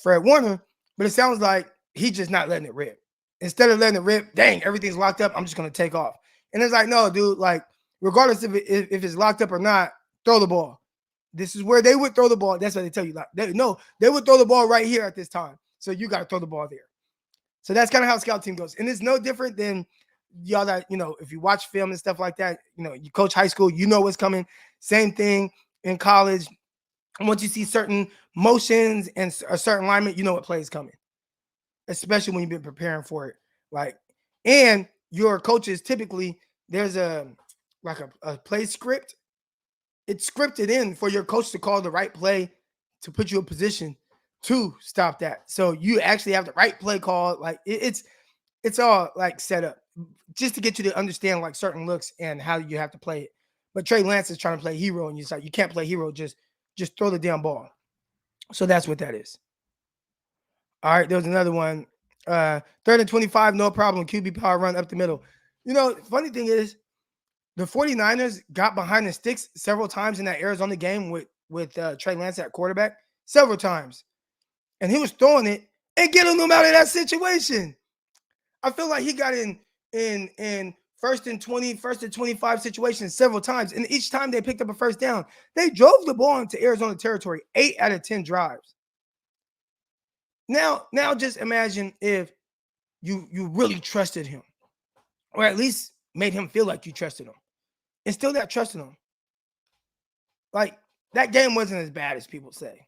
Fred Warner, but it sounds like he's just not letting it rip. Instead of letting it rip, dang, everything's locked up, I'm just going to take off. And it's like, no, dude, like, regardless if it's locked up or not, throw the ball. This is where they would throw the ball. That's what they tell you. Like, they would throw the ball right here at this time. So you got to throw the ball there. So that's kind of how scout team goes. And it's no different than y'all that, if you watch film and stuff like that, you coach high school, you know what's coming. Same thing in college. And once you see certain motions and a certain alignment, you know what play is coming, especially when you've been preparing for it. And your coaches typically there's a play script. It's scripted in for your coach to call the right play to put you in position to stop that. So you actually have the right play call. Like it's all like set up just to get you to understand like certain looks and how you have to play it. But Trey Lance is trying to play hero, and you're like, you can't play hero. Just throw the damn ball. So that's what that is. All right, there was another one. 3rd and 25, no problem. QB power run up the middle. You know, funny thing is, the 49ers got behind the sticks several times in that Arizona game with Trey Lance at quarterback, several times. And he was throwing it and getting them out of that situation. I feel like he got in first and 20, first and 25 situations several times. And each time they picked up a first down, they drove the ball into Arizona territory 8 out of 10 drives. Now just imagine if you really trusted him, or at least made him feel like you trusted him, and still not trusting him. Like, that game wasn't as bad as people say.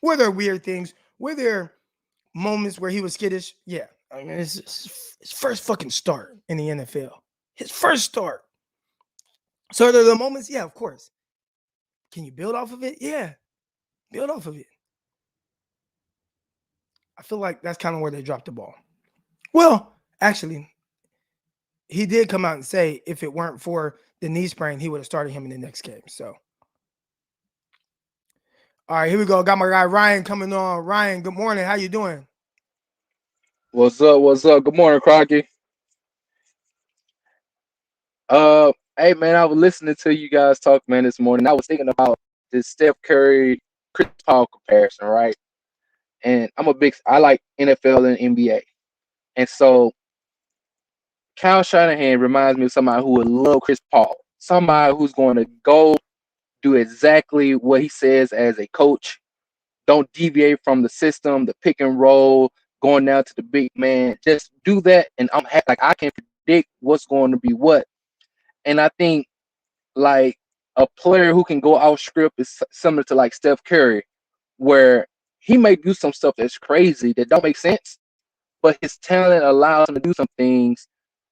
Were there weird things? Were there moments where he was skittish? Yeah. I mean, it's his first fucking start in the NFL. His first start. So are there the moments? Yeah, of course. Can you build off of it? Yeah. Build off of it. I feel like that's kind of where they dropped the ball. Well, actually, he did come out and say if it weren't for the knee sprain, he would have started him in the next game. So, all right, here we go. Got my guy Ryan coming on. Ryan, good morning. How you doing? What's up? What's up? Good morning, Crocky. Hey man, I was listening to you guys talk, man, this morning. I was thinking about this Steph Curry, Chris Paul comparison, right? And I like NFL and NBA, and so Kyle Shanahan reminds me of somebody who would love Chris Paul, somebody who's going to go do exactly what he says as a coach. Don't deviate from the system, the pick and roll, going down to the big man. Just do that, and like I can predict what's going to be what. And I think like a player who can go out script is similar to like Steph Curry, where he may do some stuff that's crazy that don't make sense, but his talent allows him to do some things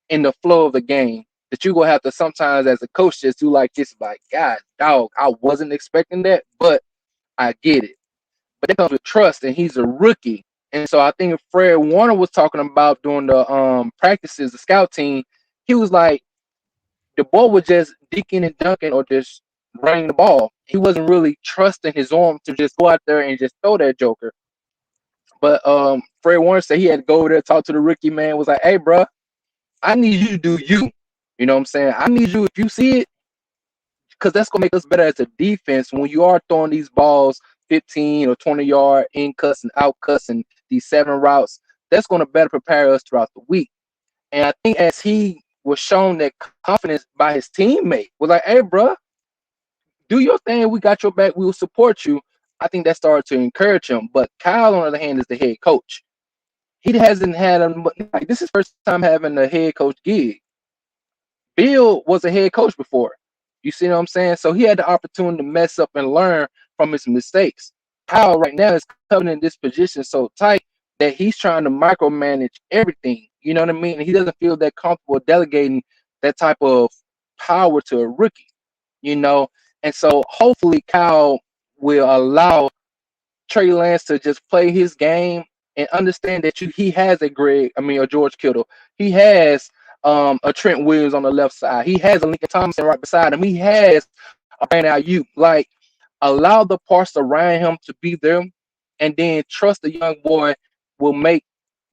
in the flow of the game that you're gonna have to sometimes as a coach just do like this, like, God, dog, I wasn't expecting that, but I get it. But that comes with trust, and he's a rookie. And so I think Fred Warner was talking about during the practices, the scout team, he was like, the ball was just deaking and dunking or just running the ball. He wasn't really trusting his arm to just go out there and just throw that joker. But Fred Warner said he had to go over there, talk to the rookie man, was like, hey, bro, I need you to do you. You know what I'm saying? I need you, if you see it, because that's going to make us better as a defense when you are throwing these balls 15 or 20-yard in cuts and out cuts and these 7 routes. That's going to better prepare us throughout the week. And I think as he was shown that confidence by his teammate, was like, hey, bro, do your thing. We got your back. We will support you. I think that started to encourage him. But Kyle, on the other hand, is the head coach. He hasn't had like this is his first time having a head coach gig. Bill was a head coach before. You see what I'm saying? So he had the opportunity to mess up and learn from his mistakes. Kyle right now is coming in this position so tight that he's trying to micromanage everything. You know what I mean? And he doesn't feel that comfortable delegating that type of power to a rookie, you know? And so hopefully Kyle will allow Trey Lance to just play his game and understand that he has a George Kittle. He has a Trent Williams on the left side. He has a Lincoln Thompson right beside him. He has a Brandon Ayuk. Like, allow the parts around him to be there, and then trust the young boy will make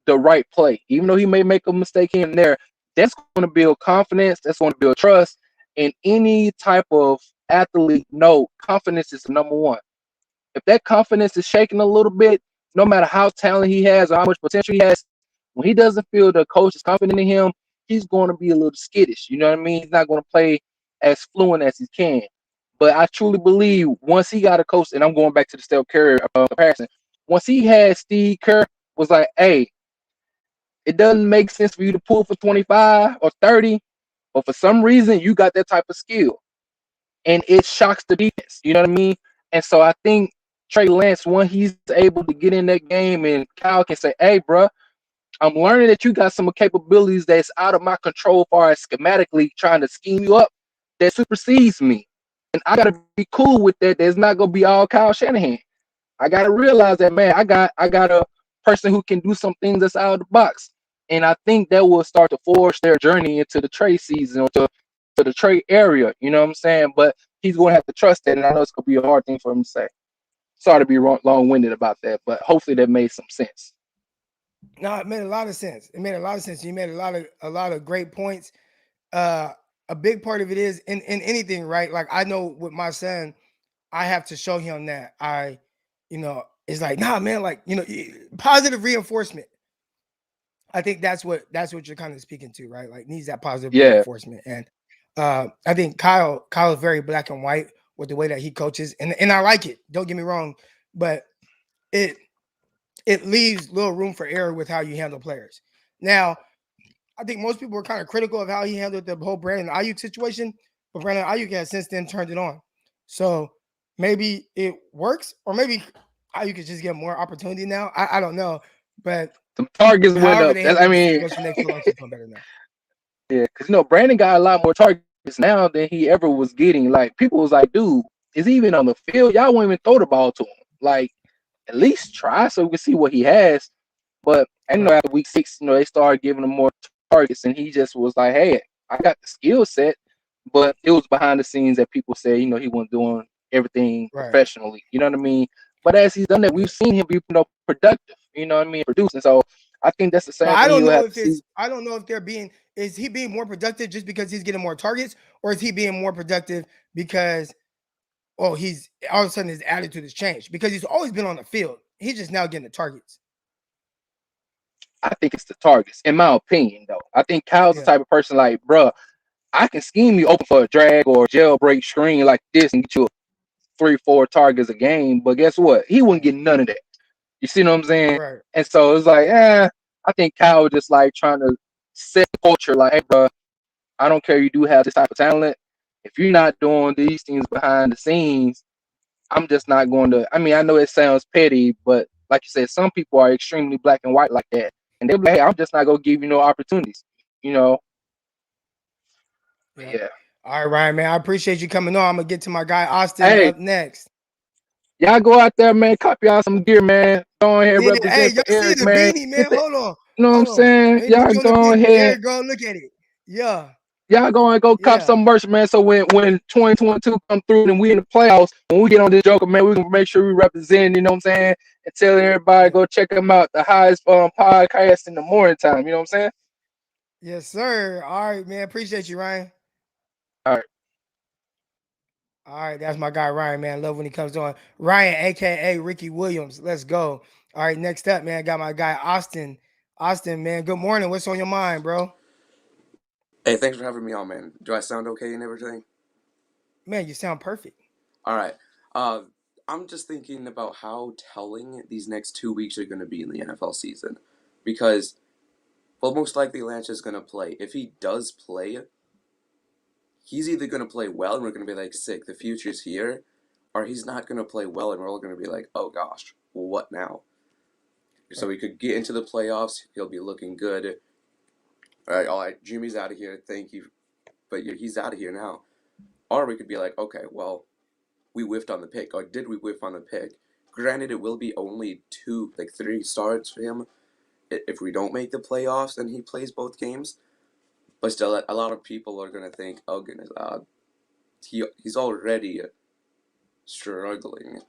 the right play. Even though he may make a mistake here and there, that's going to build confidence. That's going to build trust. And any type of athlete, no, confidence is the number one. If that confidence is shaking a little bit, no matter how talented he has or how much potential he has, when he doesn't feel the coach is confident in him, he's going to be a little skittish. You know what I mean? He's not going to play as fluent as he can. But I truly believe once he got a coach, and I'm going back to the Steph Curry comparison, once he had Steve Kerr, was like, hey, it doesn't make sense for you to pull for 25 or 30, but for some reason you got that type of skill. And it shocks the defense. You know what I mean? And so I think Trey Lance, when he's able to get in that game and Kyle can say, hey, bro, I'm learning that you got some capabilities that's out of my control as far as schematically trying to scheme you up that supersedes me. And I gotta be cool with that. There's not gonna be all Kyle Shanahan. I gotta realize that, man, I got a person who can do some things that's out of the box. And I think that will start to forge their journey into the trade season or to the trade area. You know what I'm saying? But he's gonna have to trust that, and I know it's gonna be a hard thing for him to say. Sorry to be long-winded about that, but hopefully that made some sense. No, it made a lot of sense. It made a lot of sense. You made a lot of great points. Uh, a big part of it is in anything, right? Like I know with my son, I have to show him that it's like, nah, man, like, positive reinforcement. I think that's what you're kind of speaking to, right? Like needs that positive Yeah, reinforcement. And I think Kyle is very black and white with the way that he coaches. And I like it. Don't get me wrong, but it leaves little room for error with how you handle players. Now, I think most people were kind of critical of how he handled the whole Brandon Ayuk situation, but Brandon Ayuk has since then turned it on. So maybe it works, or maybe Ayuk could just get more opportunity now. I don't know, but some targets went however up. they That's, I handle the mean, situation, they feel like he's doing better now. yeah, because Brandon got a lot more targets now than he ever was getting. Like people was like, dude, is he even on the field? Y'all won't even throw the ball to him. Like at least try so we can see what he has. But I know Right. after week 6, they started giving him more targets, and he just was like, hey, I got the skill set, but it was behind the scenes that people say, he wasn't doing everything Right. professionally. You know what I mean? But as he's done that, Yeah. we've seen him be productive. You know what I mean? Producing. So I think that's the But same thing you'll have to see. I don't know if is he being more productive just because he's getting more targets, or is he being more productive because he's all of a sudden his attitude has changed because he's always been on the field. He's just now getting the targets. I think it's the targets, in my opinion, though. I think Kyle's the Yeah. type of person like, bruh, I can scheme you open for a drag or a jailbreak screen like this and get you 3-4 targets a game. But guess what? He wouldn't get none of that. You see what I'm saying? Right. And so it's like, I think Kyle was just like trying to set the culture like, hey, bro, I don't care you do have this type of talent. If you're not doing these things behind the scenes, I'm just not going to. I mean, I know it sounds petty, but like you said, some people are extremely black and white like that. And they'll be like, hey, I'm just not going to give you no opportunities, you know? Yeah. Yeah. All right, Ryan, man. I appreciate you coming on. I'm gonna get to my guy Austin Hey, up next. y'all go out there, man. Copy y'all some gear, man. Go ahead, Yeah, hey, represent for y'all see Eric, the man. beanie, Get man? the, Hold on, you know what I'm hold on. saying? Let me Y'all put you on the go beanie. ahead. Eric, go look at it. Yeah, Y'all go and go cop yeah, some merch, man. So when 2022 come through and we in the playoffs, when we get on this Joker, man, we can make sure we represent. You know what I'm saying? And tell everybody yeah. go check them out. The highest podcast in the morning time. You know what I'm saying? Yes, sir. All right, man. Appreciate you, Ryan. All right. All right, that's my guy Ryan, man. Love when he comes on. Ryan, aka Ricky Williams. Let's go. All right, next up, man. I got my guy Austin. Austin, man. Good morning. What's on your mind, bro? Hey, thanks for having me on, man. Do I sound okay and everything? Man, you sound perfect. All right. Uh, I'm just thinking about how telling these next 2 weeks are going to be in the NFL season. Because, well, most likely Lance is going to play. If he does play, he's either going to play well and we're going to be like, sick, the future's here, or he's not going to play well and we're all going to be like, oh gosh, what now? So Right. we could get into the playoffs, he'll be looking good. All right, Jimmy's out of here, thank you, but he's out of here now. Or we could be like, okay, well, we whiffed on the pick, or did we whiff on the pick? Granted, it will be only 3 starts for him if we don't make the playoffs and he plays both games. But still, a lot of people are gonna think, oh goodness, he's already struggling,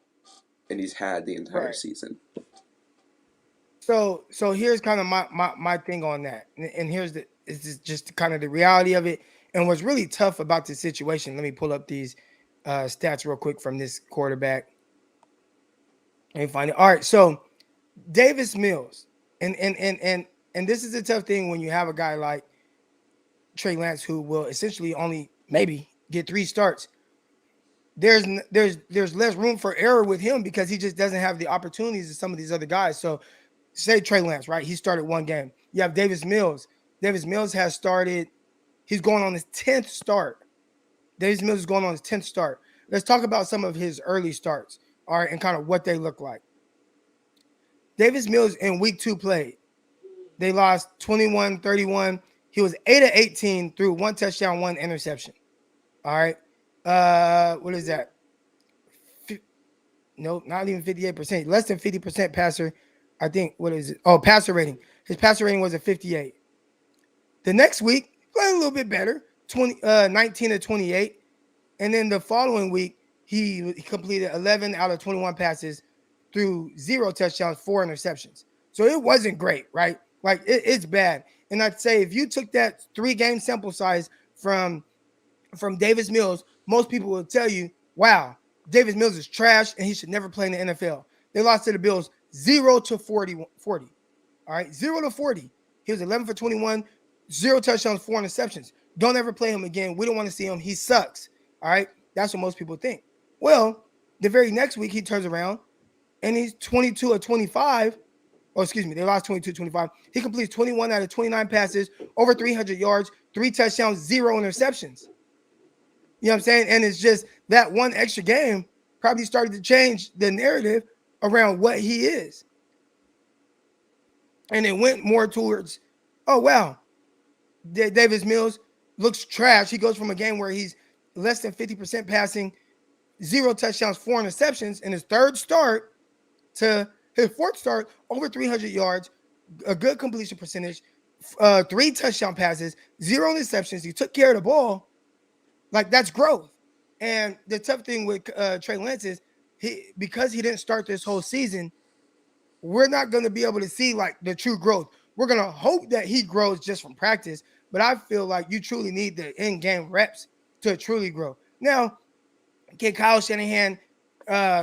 and he's had the entire Right. season. So here's kind of my thing on that, and here's just kind of the reality of it, and what's really tough about this situation. Let me pull up these stats real quick from this quarterback. Let me find it. All right, so Davis Mills, and this is a tough thing when you have a guy like Trey Lance who will essentially only maybe get 3 starts. There's less room for error with him because he just doesn't have the opportunities of some of these other guys. So say Trey Lance, right? He started 1 game. You have Davis Mills. Davis Mills has started. He's going on his 10th start. Davis Mills is going on his 10th start. Let's talk about some of his early starts, all right, and kind of what they look like. Davis Mills in week 2 played They lost 21-31. He was 8 of 18 through 1 touchdown, 1 interception. All right. What is that? No, not even 58%. Less than 50% passer. I think, what is it? Oh, passer rating. His passer rating was a 58. The next week, playing a little bit better, 19 to 28. And then the following week, he completed 11 out of 21 passes through 0 touchdowns, 4 interceptions. So it wasn't great, right? Like it's bad. And I'd say if you took that 3-game sample size from Davis Mills, most people will tell you, wow, Davis Mills is trash and he should never play in the NFL. They lost to the Bills 0 to 40. All right, 0 to 40. He was 11 for 21, 0 touchdowns, 4 interceptions. Don't ever play him again. We don't want to see him. He sucks. All right, that's what most people think. Well, the very next week he turns around and he's 22 or 25. Oh, excuse me, they lost 22-25. He completes 21 out of 29 passes, over 300 yards, 3 touchdowns, 0 interceptions. You know what I'm saying? And it's just that one extra game probably started to change the narrative around what he is. And it went more towards, oh, wow, Davis Mills looks trash. He goes from a game where he's less than 50% passing, 0 touchdowns, 4 interceptions in his third start to his fourth start, over 300 yards, a good completion percentage, 3 touchdown passes, 0 interceptions. He took care of the ball. Like, that's growth. And the tough thing with Trey Lance is because he didn't start this whole season, we're not going to be able to see like the true growth. We're going to hope that he grows just from practice, but I feel like you truly need the in-game reps to truly grow. Now, can Kyle Shanahan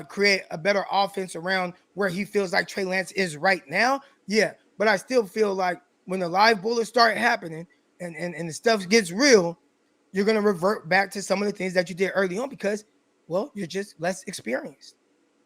create a better offense around where he feels like Trey Lance is right now? Yeah, but I still feel like when the live bullets start happening and the stuff gets real, you're going to revert back to some of the things that you did early on because, well, you're just less experienced.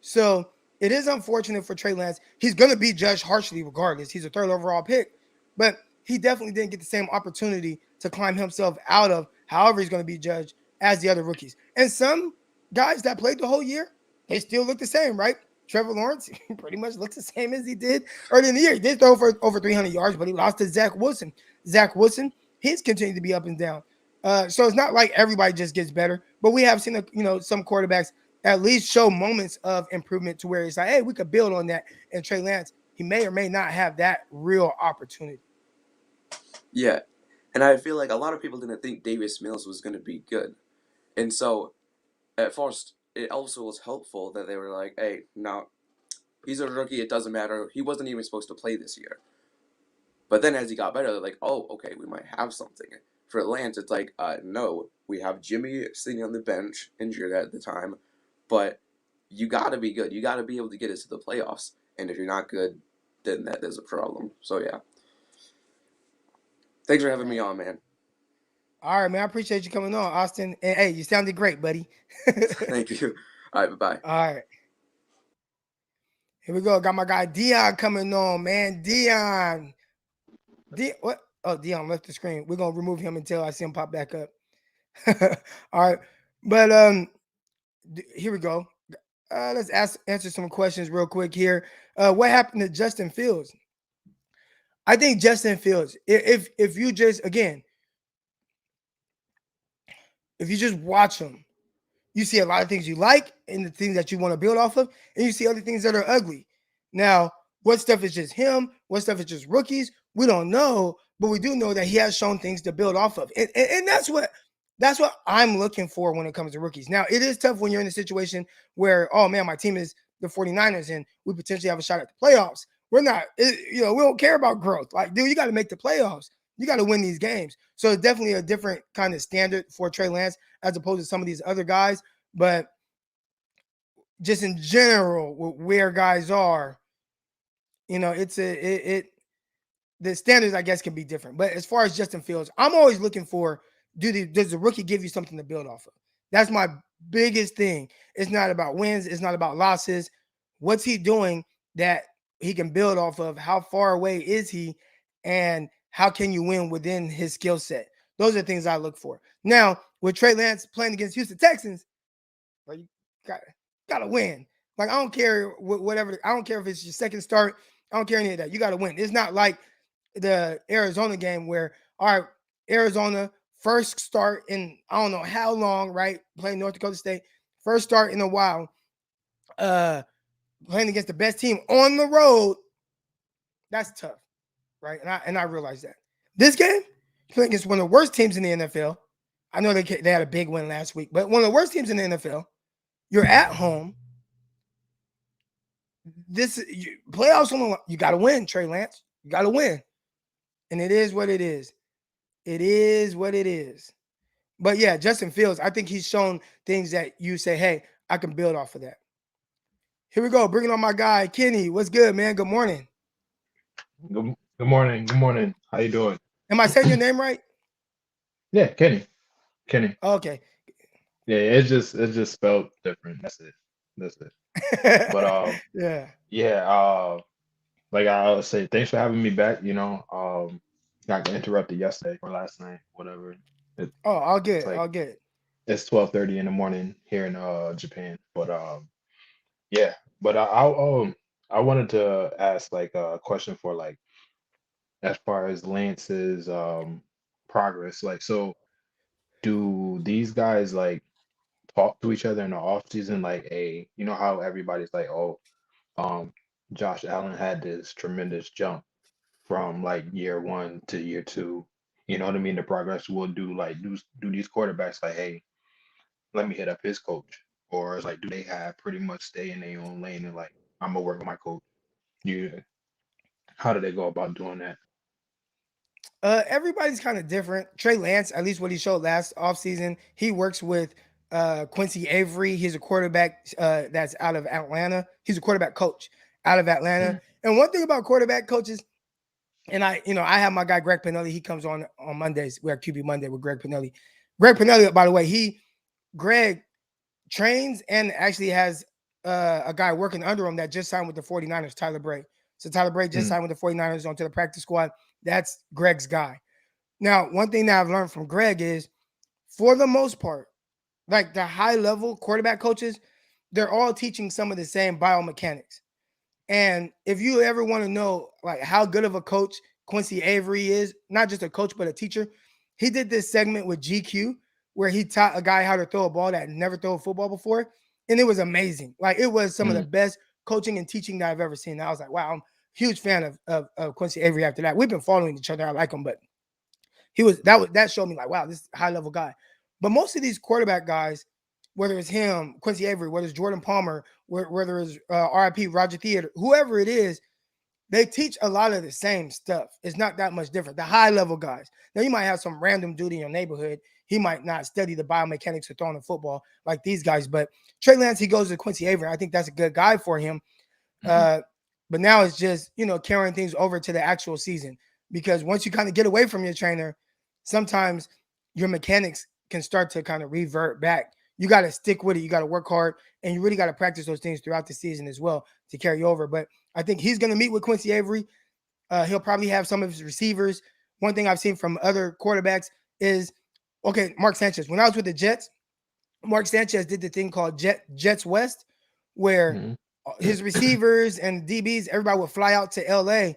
So it is unfortunate for Trey Lance. He's going to be judged harshly regardless. He's a 3rd overall pick, but he definitely didn't get the same opportunity to climb himself out of however he's going to be judged as the other rookies. And some guys that played the whole year, they still look the same, right? Trevor Lawrence pretty much looks the same as he did early in the year. He did throw for over 300 yards, but he lost to Zach Wilson. Zach Wilson, he's continued to be up and down. So it's not like everybody just gets better, but we have seen, some quarterbacks at least show moments of improvement to where it's like, hey, we could build on that. And Trey Lance, he may or may not have that real opportunity. Yeah, and I feel like a lot of people didn't think Davis Mills was going to be good. And so at first, it also was helpful that they were like, hey, no, he's a rookie. It doesn't matter. He wasn't even supposed to play this year. But then as he got better, they're like, oh, okay, we might have something. For Lance, it's like, no, we have Jimmy sitting on the bench, injured at the time, but you got to be good. You got to be able to get us to the playoffs. And if you're not good, then that is a problem. So, yeah. Thanks for having me on, man. All right, man. I appreciate you coming on, Austin. And hey, you sounded great, buddy. Thank you. All right, bye-bye. All right. Here we go. Got my guy Dion coming on, man. Dion. What? Oh, Dion left the screen. We're gonna remove him until I see him pop back up. All right. But here we go. Let's answer some questions real quick here. What happened to Justin Fields? I think Justin Fields, if you just watch him, you see a lot of things you like and the things that you want to build off of, and you see other things that are ugly. Now, what stuff is just him? What stuff is just rookies? We don't know, but we do know that he has shown things to build off of. And that's what I'm looking for when it comes to rookies. Now, it is tough when you're in a situation where, oh man, my team is the 49ers and we potentially have a shot at the playoffs. We're not, we don't care about growth. Like, dude, you got to make the playoffs. You got to win these games. So it's definitely a different kind of standard for Trey Lance as opposed to some of these other guys. But just in general, where guys are, the standards, I guess, can be different. But as far as Justin Fields, I'm always looking for, does the rookie give you something to build off of? That's my biggest thing. It's not about wins. It's not about losses. What's he doing that he can build off of? How far away is he? And how can you win within his skill set? Those are things I look for. Now, with Trey Lance playing against Houston Texans, you got to win. Like, I don't care whatever. I don't care if it's your second start. I don't care any of that. You got to win. It's not like the Arizona game where, all right, Arizona first start in I don't know how long, right? Playing North Dakota State, first start in a while, playing against the best team on the road. That's tough, right? And I realize that. This game, playing against one of the worst teams in the NFL. I know they had a big win last week, but one of the worst teams in the NFL. You're at home. Playoffs, you got to win, Trey Lance. You got to win. And it is what it is. It is what it is. But yeah, Justin Fields, I think he's shown things that you say, hey, I can build off of that. Here we go. Bringing on my guy, Kenny. What's good, man? Good morning. Good morning. Good morning. How you doing? Am I saying your name right? Yeah, Kenny. Okay. Yeah, it's just spelled different. That's it. But yeah, like I would say, thanks for having me back. Got interrupted yesterday or last night, whatever. I'll It's get like it. it's 12:30 in the morning here in Japan. But yeah. But I wanted to ask like a question for like as far as Lance's progress. Like, so do these guys like talk to each other in the off season? Like, you know how everybody's like, oh, um, Josh Allen had this tremendous jump from like year one to year two. You know what I mean? The progress will do like do these quarterbacks like, hey, let me hit up his coach, or it's like, do they have pretty much stay in their own lane and like, I'm gonna work with my coach? You, how do they go about doing that? Everybody's kind of different. Trey Lance, at least what he showed last offseason, he works with Quincy Avery. He's a quarterback that's out of Atlanta. He's a quarterback coach out of Atlanta. Mm, And one thing about quarterback coaches, and I have my guy Greg Pinelli. He comes on Mondays. We have QB Monday with Greg Pinelli. Greg Pinelli, by the way, Greg trains and actually has a guy working under him that just signed with the 49ers, Tyler Bray. So Tyler Bray just mm, signed with the 49ers onto the practice squad. That's Greg's guy. Now, one thing that I've learned from Greg is, for the most part, like the high level quarterback coaches, they're all teaching some of the same biomechanics. And if you ever want to know like how good of a coach Quincy Avery is, not just a coach but a teacher, he did this segment with GQ where he taught a guy how to throw a ball that had never thrown a football before, and it was amazing. Like, it was some of the mm, best coaching and teaching that I've ever seen. And I was like, wow, I'm a huge fan of Quincy Avery. After that, we've been following each other. I like him, but that showed me like, wow, this high level guy. But most of these quarterback guys, whether it's him, Quincy Avery, whether it's Jordan Palmer, whether it's RIP Roger Theater, whoever it is, they teach a lot of the same stuff. It's not that much different. The high level guys. Now, you might have some random dude in your neighborhood. He might not study the biomechanics of throwing a football like these guys. But Trey Lance, he goes to Quincy Avery. I think that's a good guy for him. mhm, But now it's just, carrying things over to the actual season. Because once you kind of get away from your trainer, sometimes your mechanics can start to kind of revert back. You got to stick with it. You got to work hard. And you really got to practice those things throughout the season as well to carry over. But I think he's going to meet with Quincy Avery. He'll probably have some of his receivers. One thing I've seen from other quarterbacks is, okay, Mark Sanchez. When I was with the Jets, Mark Sanchez did the thing called Jets West, where mhm, his receivers and DBs, everybody would fly out to LA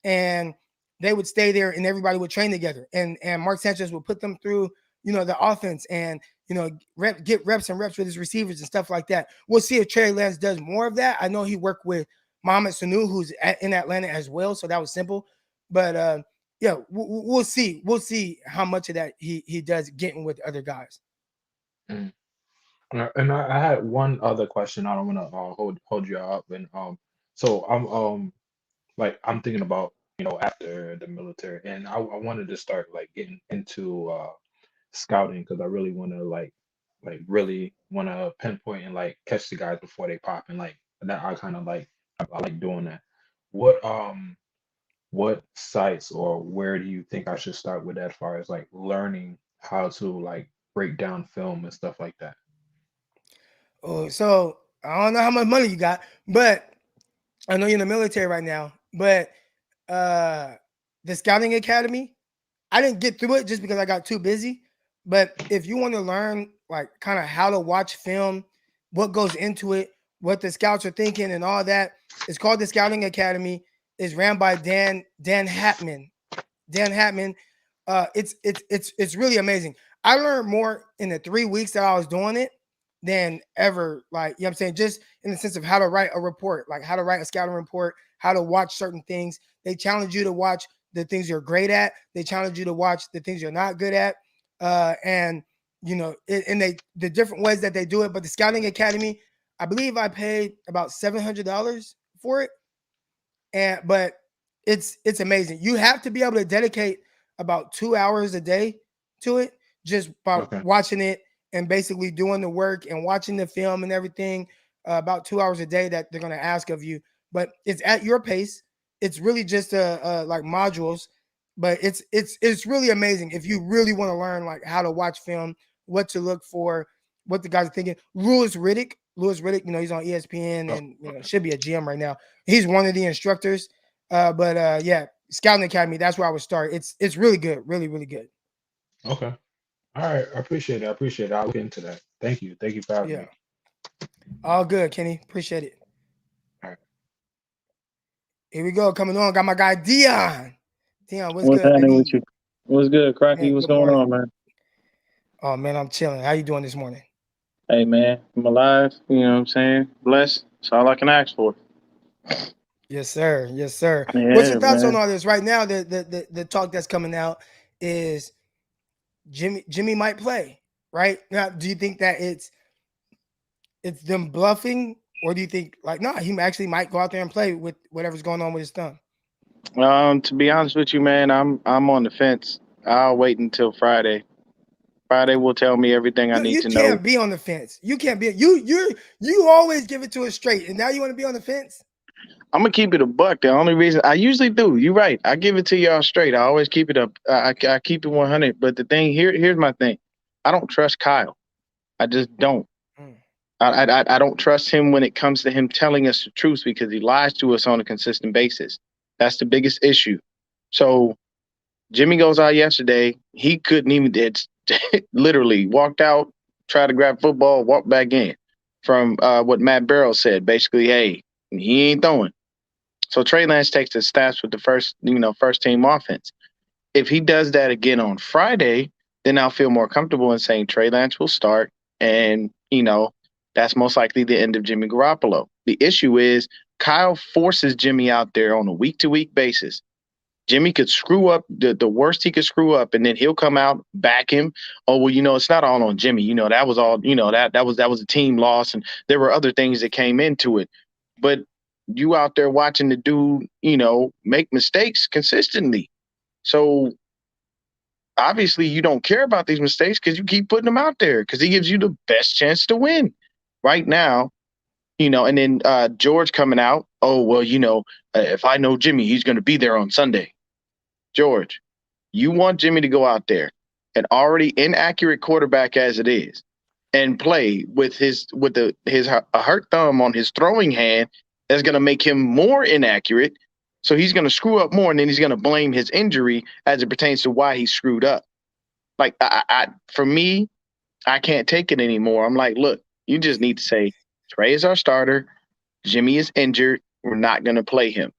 and they would stay there and everybody would train together. And Mark Sanchez would put them through, the offense and, get reps and reps with his receivers and stuff like that. We'll see if Trey Lance does more of that. I know he worked with Mohamed Sanu, who's in Atlanta as well. So that was simple. But yeah, we'll see. We'll see how much of that he does getting with other guys. mm. And I had one other question. I don't want to hold you up. And so I'm thinking about after the military, and I wanted to start like getting into scouting because I really want to like really want to pinpoint and like catch the guys before they pop, and like that I kind of like I like doing that. What what sites or where do you think I should start with as far as like learning how to like break down film and stuff like that? Oh, so I don't know how much money you got, but I know you're in the military right now. But uh the scouting academy, I didn't get through it just because I got too busy. But if you want to learn like kind of how to watch film, what goes into it, what the scouts are thinking and all that, it's called the Scouting Academy. It's ran by Dan Hatman. Dan Hatman. It's really amazing. I learned more in the 3 weeks that I was doing it than ever. Like, you know what I'm saying? Just in the sense of how to write a report, like how to write a scouting report, how to watch certain things. They challenge you to watch the things you're great at. They challenge you to watch the things you're not good at. And you know, the different ways that they do it. But the Scouting Academy, I believe I paid about $700 for it. But it's amazing. You have to be able to dedicate about 2 hours a day to it, just by Okay. watching it and basically doing the work and watching the film and everything. About 2 hours a day that they're going to ask of you, but it's at your pace. It's really just like modules, but it's really amazing if you really want to learn like how to watch film, what to look for, what the guys are thinking. Louis Riddick, you know, he's on ESPN Oh, and you know okay. should be a GM right now. He's one of the instructors. But yeah, Scouting Academy, that's where I would start. It's really good, really, really good. Okay. All right. I appreciate it. I'll look into that. Thank you. Thank you for having Yeah, me. all good, Kenny. Appreciate it. All right. Here we go. Coming on, got my guy Dion. Dion, what's What's good, happening with baby? you? What's good, Crocky? Man, What's good going morning. on, man? Oh man, I'm chilling. How you doing this morning? Hey, man, I'm alive. You know what I'm saying? Blessed. That's all I can ask for. Yes, sir. Yes, sir. What's your Yeah, thoughts on man. all this right now? The talk that's coming out is Jimmy might play, right? Now, do you think that it's them bluffing, or do you think like no, he actually might go out there and play with whatever's going on with his thumb? To be honest with you, man, I'm on the fence. I'll wait until Friday. Friday will tell me everything I need You to know. can't be on the fence. You can't be you always give it to us straight, and now you want to be on the fence. I'm gonna keep it a buck. The only reason I usually do, you're right. I give it to y'all straight. I always keep it up. I keep it 100. But the thing here's my thing. I don't trust Kyle. I just don't. Mm. I don't trust him when it comes to him telling us the truth because he lies to us on a consistent basis. That's the biggest issue. So Jimmy goes out yesterday. He couldn't even did literally walked out, tried to grab football, walked back in. From what Matt Barrow said, basically, hey, he ain't throwing. So Trey Lance takes the stats with the first team offense. If he does that again on Friday, then I'll feel more comfortable in saying Trey Lance will start, and that's most likely the end of Jimmy Garoppolo. The issue is Kyle forces Jimmy out there on a week-to-week basis. Jimmy could screw up the worst he could screw up, and then he'll come out, back him. Oh well, it's not all on Jimmy. That was all. That was a team loss, and there were other things that came into it. But you out there watching the dude, make mistakes consistently. So obviously you don't care about these mistakes because you keep putting them out there because he gives you the best chance to win right now. And then George coming out. Oh well, if I know Jimmy, he's going to be there on Sunday. George, you want Jimmy to go out there, an already inaccurate quarterback as it is, and play with his hurt thumb on his throwing hand that's going to make him more inaccurate. So he's going to screw up more, and then he's going to blame his injury as it pertains to why he screwed up. Like for me, I can't take it anymore. I'm like, look, you just need to say Trey is our starter. Jimmy is injured. We're not going to play him.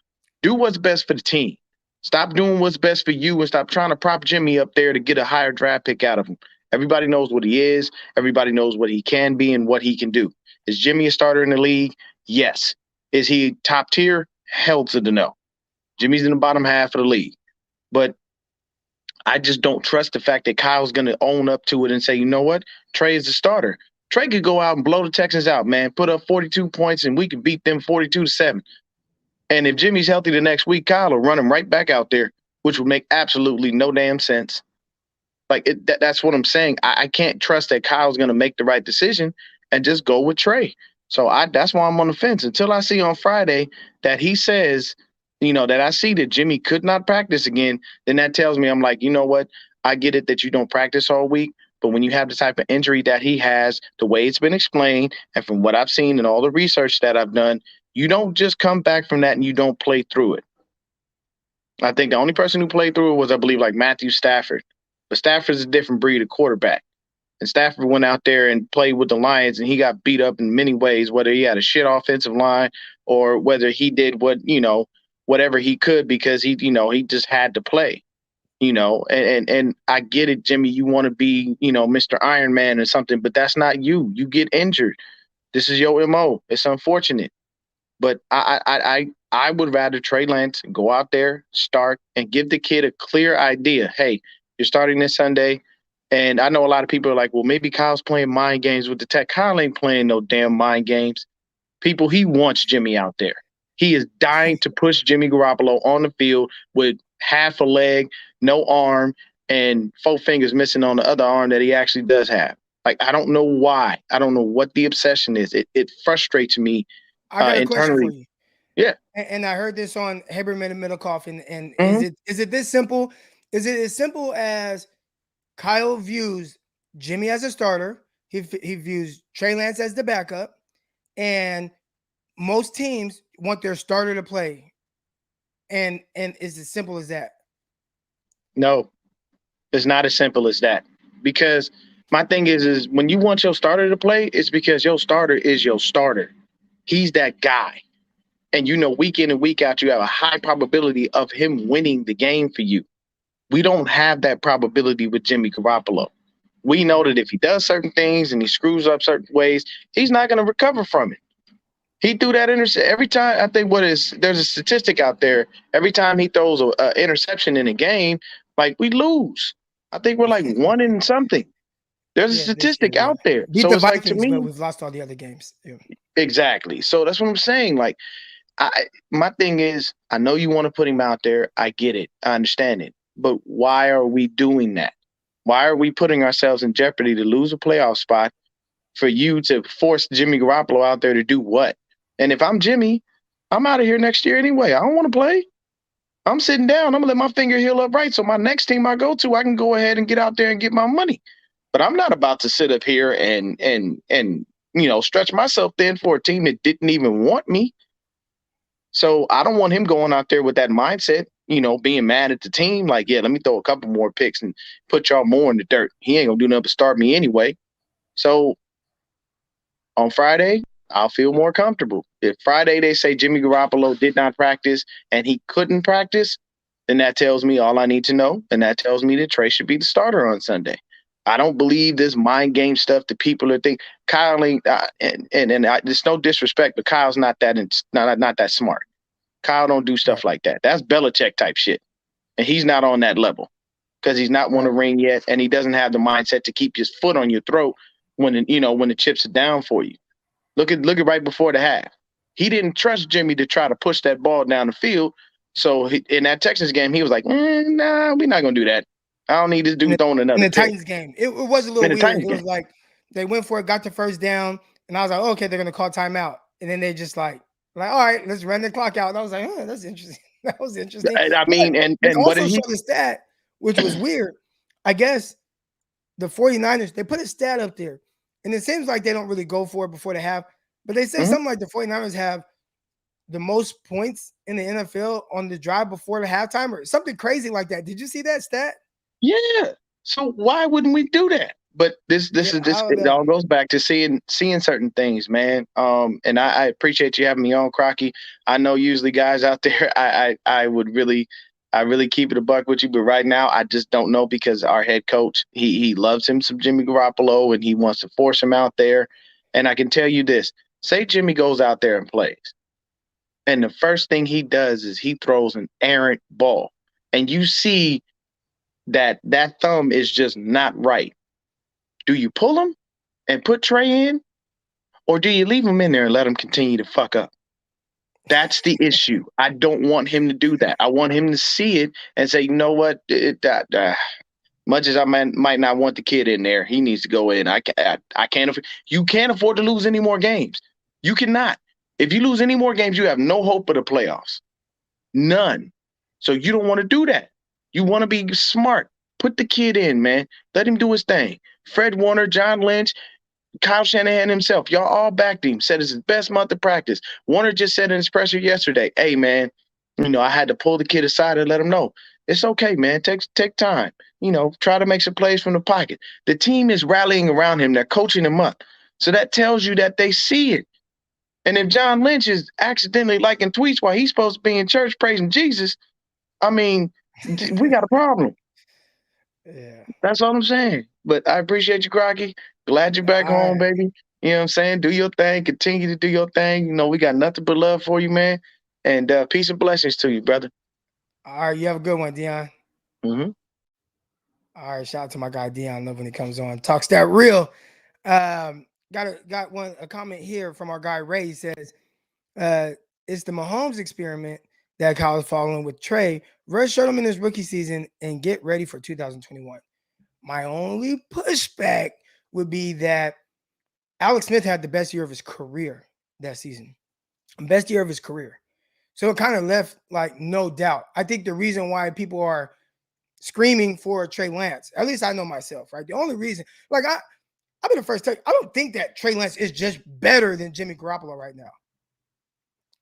Do what's best for the team. Stop doing what's best for you and stop trying to prop Jimmy up there to get a higher draft pick out of him. Everybody knows what he is. Everybody knows what he can be and what he can do. Is Jimmy a starter in the league? Yes. Is he top tier? Hell to the no. Jimmy's in the bottom half of the league. But I just don't trust the fact that Kyle's going to own up to it and say, you know what? Trey is the starter. Trey could go out and blow the Texans out, man. Put up 42 points, and we could beat them 42-7. And if Jimmy's healthy the next week, Kyle will run him right back out there, which would make absolutely no damn sense. Like that's what I'm saying. I can't trust that Kyle's going to make the right decision and just go with Trey. So that's why I'm on the fence until I see on Friday that he says, that I see that Jimmy could not practice again. Then that tells me I'm like, you know what? I get it that you don't practice all week, but when you have the type of injury that he has, the way it's been explained, and from what I've seen and all the research that I've done, you don't just come back from that and you don't play through it. I think the only person who played through it was, I believe, like Matthew Stafford. But Stafford's a different breed of quarterback. And Stafford went out there and played with the Lions, and he got beat up in many ways, whether he had a shit offensive line or whether he did whatever he could because he just had to play. And I get it, Jimmy. You want to be, Mr. Iron Man or something, but that's not you. You get injured. This is your MO. It's unfortunate. But I would rather Trey Lance go out there, start, and give the kid a clear idea. Hey, you're starting this Sunday. And I know a lot of people are like, well, maybe Kyle's playing mind games with the Tech. Kyle ain't playing no damn mind games. People, he wants Jimmy out there. He is dying to push Jimmy Garoppolo on the field with half a leg, no arm, and 4 fingers missing on the other arm that he actually does have. Like, I don't know why. I don't know what the obsession is. It frustrates me I got a question internally. for you. Yeah. And I heard this on Haberman and Middlecoff. And Mhm. is it this simple? Is it as simple as Kyle views Jimmy as a starter? He views Trey Lance as the backup, and most teams want their starter to play. And it's as simple as that. No, it's not as simple as that. Because my thing is when you want your starter to play, it's because your starter is your starter. He's that guy. And week in and week out, you have a high probability of him winning the game for you. We don't have that probability with Jimmy Garoppolo. We know that if he does certain things and he screws up certain ways, he's not going to recover from it. He threw that interception every time. I think there's a statistic out there. Every time he throws an interception in a game, like, we lose. I think we're like 1 in something. There's a statistic out there. Beat So the it's like, to Vikings, me, but we've lost all the other games. Yeah. exactly. So that's what I'm saying. Like, my thing is, I know you want to put him out there. I get it. I understand it. But why are we doing that? Why are we putting ourselves in jeopardy to lose a playoff spot for you to force Jimmy Garoppolo out there to do what? And if I'm Jimmy, I'm out of here next year anyway. I don't want to play. I'm sitting down. I'm going to let my finger heal up right. So my next team I go to, I can go ahead and get out there and get my money. But I'm not about to sit up here and stretch myself thin for a team that didn't even want me. So I don't want him going out there with that mindset, being mad at the team. Like, yeah, let me throw a couple more picks and put y'all more in the dirt. He ain't going to do nothing but start me anyway. So on Friday, I'll feel more comfortable. If Friday they say Jimmy Garoppolo did not practice and he couldn't practice, then that tells me all I need to know. And that tells me that Trey should be the starter on Sunday. I don't believe this mind game stuff that people are thinking. Kyle ain't, there's no disrespect, but Kyle's not that smart. Kyle don't do stuff like that. That's Belichick type shit. And he's not on that level because he's not won a ring yet. And he doesn't have the mindset to keep his foot on your throat when the chips are down for you. Look at right before the half. He didn't trust Jimmy to try to push that ball down the field. So in that Texans game, he was like, nah, we're not going to do that. I don't need this dude throwing another in the pick. Titans game. It was a little weird. It was like they went for it, got the first down, and I was like, okay, they're going to call timeout. And then they just like, all right, let's run the clock out. And I was like, that's interesting. That was interesting. I mean, and also saw the stat, which was weird. I guess the 49ers, they put a stat up there, and it seems like they don't really go for it before the half, but they said something like the 49ers have the most points in the NFL on the drive before the halftime or something crazy like that. Did you see that stat? Yeah. So why wouldn't we do that? But it all goes back to seeing certain things, man. And I appreciate you having me on, Crocky. I know usually guys out there, I really keep it a buck with you, but right now I just don't know because our head coach, he loves him some Jimmy Garoppolo and he wants to force him out there. And I can tell you this, say Jimmy goes out there and plays. And the first thing he does is he throws an errant ball. And you see that thumb is just not right. Do you pull him and put Trey in? Or do you leave him in there and let him continue to fuck up? That's the issue. I don't want him to do that. I want him to see it and say, you know what? Much as I might not want the kid in there, he needs to go in. I can't. You can't afford to lose any more games. You cannot. If you lose any more games, you have no hope of the playoffs. None. So you don't want to do that. You want to be smart. Put the kid in, man. Let him do his thing. Fred Warner, John Lynch, Kyle Shanahan himself, y'all all backed him, said it's his best month of practice. Warner just said in his presser yesterday, hey, man, I had to pull the kid aside and let him know. It's okay, man. Take time. Try to make some plays from the pocket. The team is rallying around him. They're coaching him up. So that tells you that they see it. And if John Lynch is accidentally liking tweets while he's supposed to be in church praising Jesus, I mean, we got a problem. Yeah. That's all I'm saying. But I appreciate you, Crocky. Glad you're back home, baby. You know what I'm saying? Do your thing. Continue to do your thing. You know, we got nothing but love for you, man. And peace and blessings to you, brother. All right, you have a good one, Dion. Mm-hmm. All right, shout out to my guy Dion. Love when he comes on. Talks that real. Got a comment here from our guy Ray. He says, it's the Mahomes experiment that Kyle is following with Trey. Redshirt him in his rookie season and get ready for 2021. My only pushback would be that Alex Smith had the best year of his career that season. Best year of his career. So it kind of left like no doubt. I think the reason why people are screaming for Trey Lance, at least I know myself, right? The only reason, like I'll be the first to tell you, I don't think that Trey Lance is just better than Jimmy Garoppolo right now.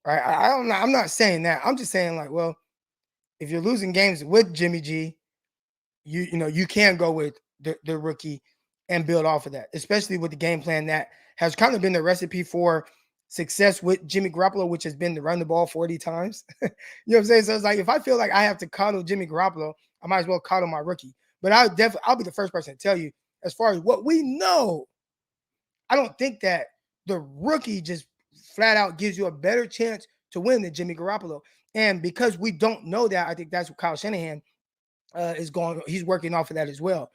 Right? I'm not saying that. I'm just saying, like, well, if you're losing games with Jimmy G, you can go with the rookie and build off of that, especially with the game plan that has kind of been the recipe for success with Jimmy Garoppolo, which has been to run the ball 40 times. You know what I'm saying? So it's like, if I feel like I have to coddle Jimmy Garoppolo, I might as well coddle my rookie. But I'll be the first person to tell you, as far as what we know, I don't think that the rookie just flat out gives you a better chance to win than Jimmy Garoppolo. And because we don't know that, I think that's what Kyle Shanahan is going. He's working off of that as well.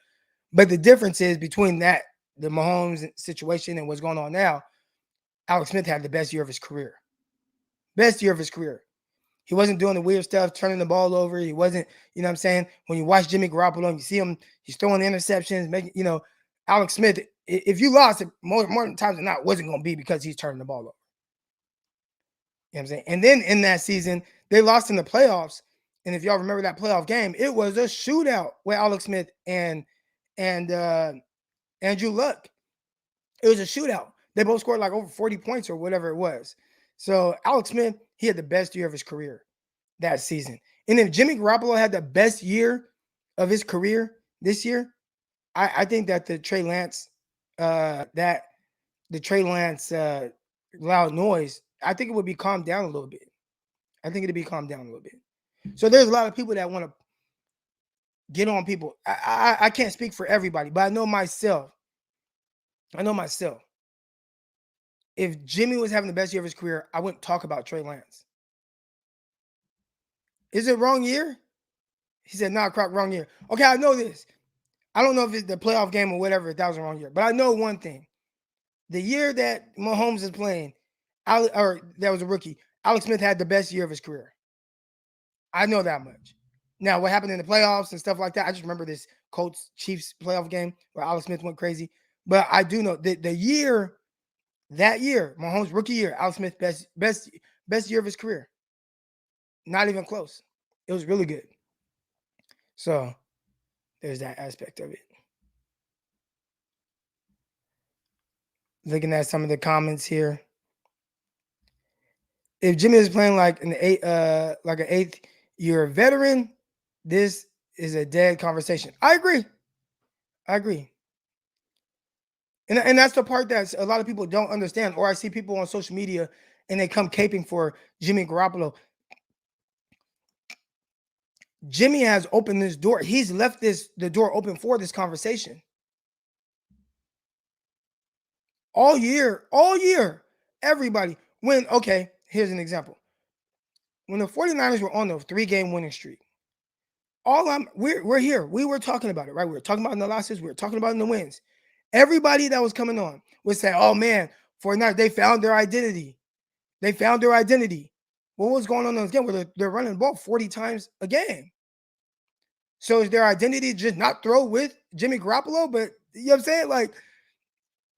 But the difference is between that, the Mahomes situation, and what's going on now. Alex Smith had the best year of his career. Best year of his career. He wasn't doing the weird stuff, turning the ball over. He wasn't, you know what I'm saying? When you watch Jimmy Garoppolo and you see him, he's throwing interceptions, making, Alex Smith, if you lost it more times than not, it wasn't going to be because he's turning the ball over. You know what I'm saying? And then in that season, they lost in the playoffs. And if y'all remember that playoff game, it was a shootout with Alex Smith and Andrew Luck. It was a shootout. They both scored like over 40 points or whatever it was. So Alex Smith, he had the best year of his career that season. And if Jimmy Garoppolo had the best year of his career this year, I think that the Trey Lance loud noise, I think it would be calmed down a little bit. I think it'd be calmed down a little bit. So there's a lot of people that want to get on people. I can't speak for everybody, but I know myself. If Jimmy was having the best year of his career, I wouldn't talk about Trey Lance. Is it wrong year? He said, nah, Croc, wrong year. Okay, I know this. I don't know if it's the playoff game or whatever, if that was the wrong year. But I know one thing. The year that Mahomes is playing, or that was a rookie, Alex Smith had the best year of his career. I know that much. Now, what happened in the playoffs and stuff like that, I just remember this Colts-Chiefs playoff game where Alex Smith went crazy. But I do know that that year, Mahomes' rookie year, Alex Smith best year of his career. Not even close. It was really good. So there's that aspect of it. Looking at some of the comments here. If Jimmy is playing like an eighth year veteran, this is a dead conversation. I agree. And that's the part that a lot of people don't understand. Or I see people on social media and they come caping for Jimmy Garoppolo. Jimmy has opened this door. He's left the door open for this conversation. All year, everybody. Here's an example. When the 49ers were on the 3-game winning streak, we're here. We were talking about it, right? We were talking about in the losses. We were talking about in the wins. Everybody that was coming on would say, oh man, 49ers, they found their identity. What was going on in this game where they're running the ball 40 times a game? So is their identity just not throw with Jimmy Garoppolo? But you know what I'm saying? Like,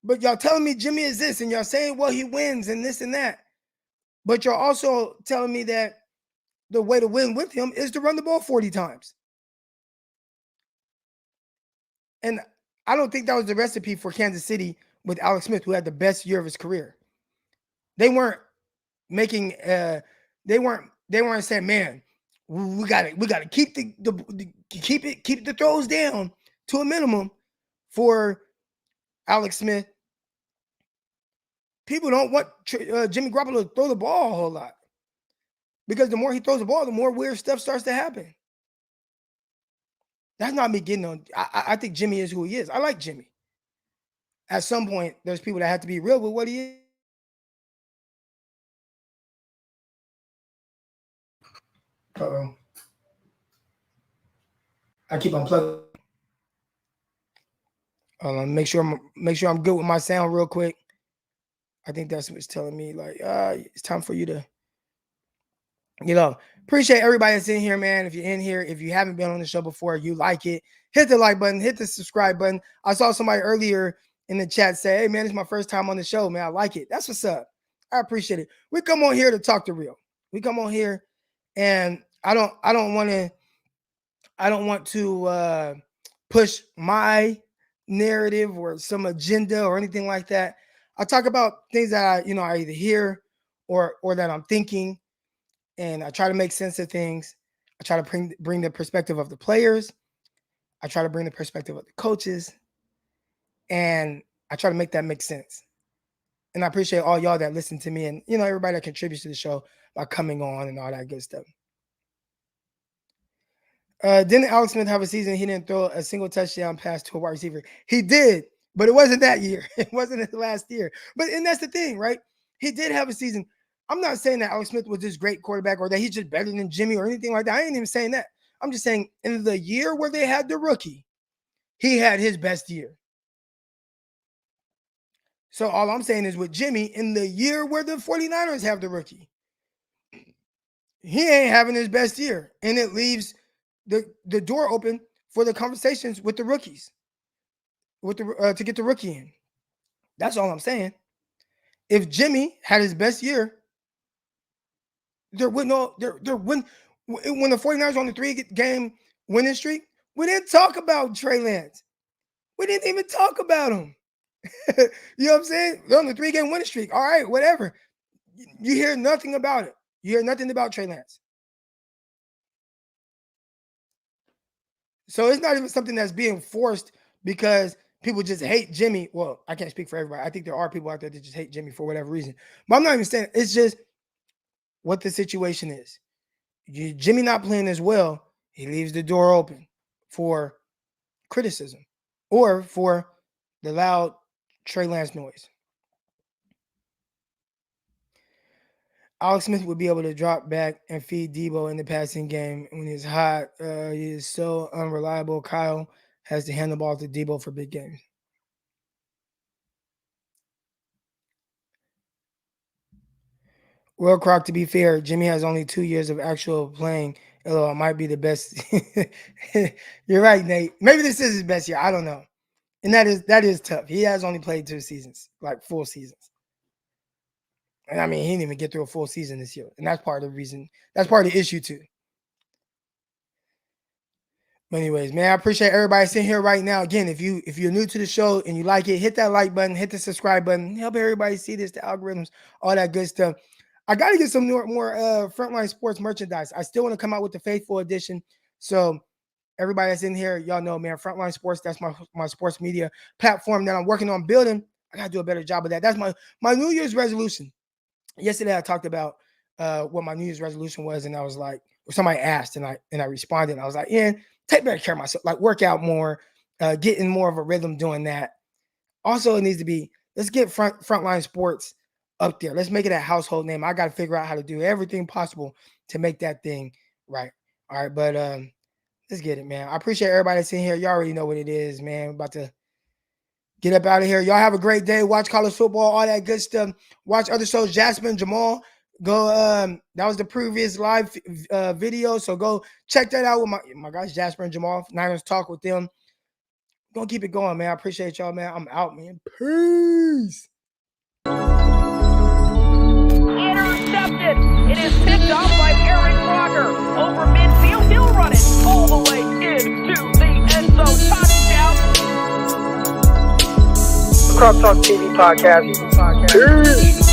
but y'all telling me Jimmy is this, and y'all saying, well, he wins and this and that. But you're also telling me that the way to win with him is to run the ball 40 times. And I don't think that was the recipe for Kansas City with Alex Smith, who had the best year of his career. They weren't making they weren't saying, man, we gotta keep keep the throws down to a minimum for Alex Smith. People don't want Jimmy Garoppolo to throw the ball a whole lot, because the more he throws the ball, the more weird stuff starts to happen. That's not me getting on. I think Jimmy is who he is. I like Jimmy. At some point, there's people that have to be real with what he is. Uh-oh. I keep unplugging. Make sure I'm good with my sound real quick. I think that's what's telling me, like, it's time for you to, appreciate everybody that's in here, man. If you're in here, if you haven't been on the show before, you like it, hit the like button, hit the subscribe button. I saw somebody earlier in the chat say, hey, man, it's my first time on the show, man. I like it. That's what's up. I appreciate it. We come on here to talk the real. We come on here, and I don't want to push my narrative or some agenda or anything like that. I talk about things that I either hear or that I'm thinking, and I try to make sense of things. I try to bring the perspective of the players. I try to bring the perspective of the coaches, and I try to make that make sense. And I appreciate all y'all that listen to me, and everybody that contributes to the show by coming on and all that good stuff. Didn't Alex Smith have a season he didn't throw a single touchdown pass to a wide receiver? He did, but it wasn't that year. It wasn't his last year. And that's the thing, right? He did have a season. I'm not saying that Alex Smith was this great quarterback or that he's just better than Jimmy or anything like that. I ain't even saying that. I'm just saying in the year where they had the rookie, he had his best year. So all I'm saying is with Jimmy, in the year where the 49ers have the rookie, he ain't having his best year. And it leaves the door open for the conversations with the rookies, to get the rookie in. That's all I'm saying. If Jimmy had his best year, when the 49ers on the 3-game winning streak, we didn't talk about Trey Lance. We didn't even talk about him. You know what I'm saying? They're on the 3-game winning streak. All right, whatever. You hear nothing about it. You hear nothing about Trey Lance. So it's not even something that's being forced because people just hate Jimmy. Well, I can't speak for everybody. I think there are people out there that just hate Jimmy for whatever reason. But I'm not even saying it's just what the situation is. Jimmy not playing as well, he leaves the door open for criticism or for the loud Trey Lance noise. Alex Smith would be able to drop back and feed Debo in the passing game when he's hot. He is so unreliable. Kyle has to hand the ball to Debo for big games. Well, Croc, to be fair, Jimmy has only 2 years of actual playing. It might be the best. You're right, Nate. Maybe this is his best year. I don't know. And that is tough. He has only played 2 seasons, like full seasons. And I mean, he didn't even get through a full season this year. And that's part of the reason. That's part of the issue too. But anyways, man, I appreciate everybody sitting here right now. Again, if you're new to the show and you like it, hit that like button, hit the subscribe button, help everybody see this, the algorithms, all that good stuff. I got to get some more Frontline Sports merchandise. I still want to come out with the Faithful Edition. So everybody that's in here, y'all know, man, Frontline Sports, that's my sports media platform that I'm working on building. I got to do a better job of that. That's my New Year's resolution. Yesterday, I talked about what my New Year's resolution was, and I was like, or somebody asked, and I responded, and I was like, yeah, take better care of myself, like work out more, get in more of a rhythm doing that. Also, it needs to be, let's get Frontline Sports up there. Let's make it a household name. I got to figure out how to do everything possible to make that thing right. All right, but let's get it, man. I appreciate everybody that's in here. Y'all already know what it is, man. I'm about to get up out of here. Y'all have a great day. Watch college football, all that good stuff. Watch other shows. Jasper and Jamal. Go. That was the previous live video. So go check that out with my guys, Jasper and Jamal. Niners Talk with them. Gonna keep it going, man. I appreciate y'all, man. I'm out, man. Peace. Intercepted. It is picked off by Eric Crocker. Over midfield, he'll run it all the way into the end zone. Touchdown. Croc Talk TV podcast. Peace.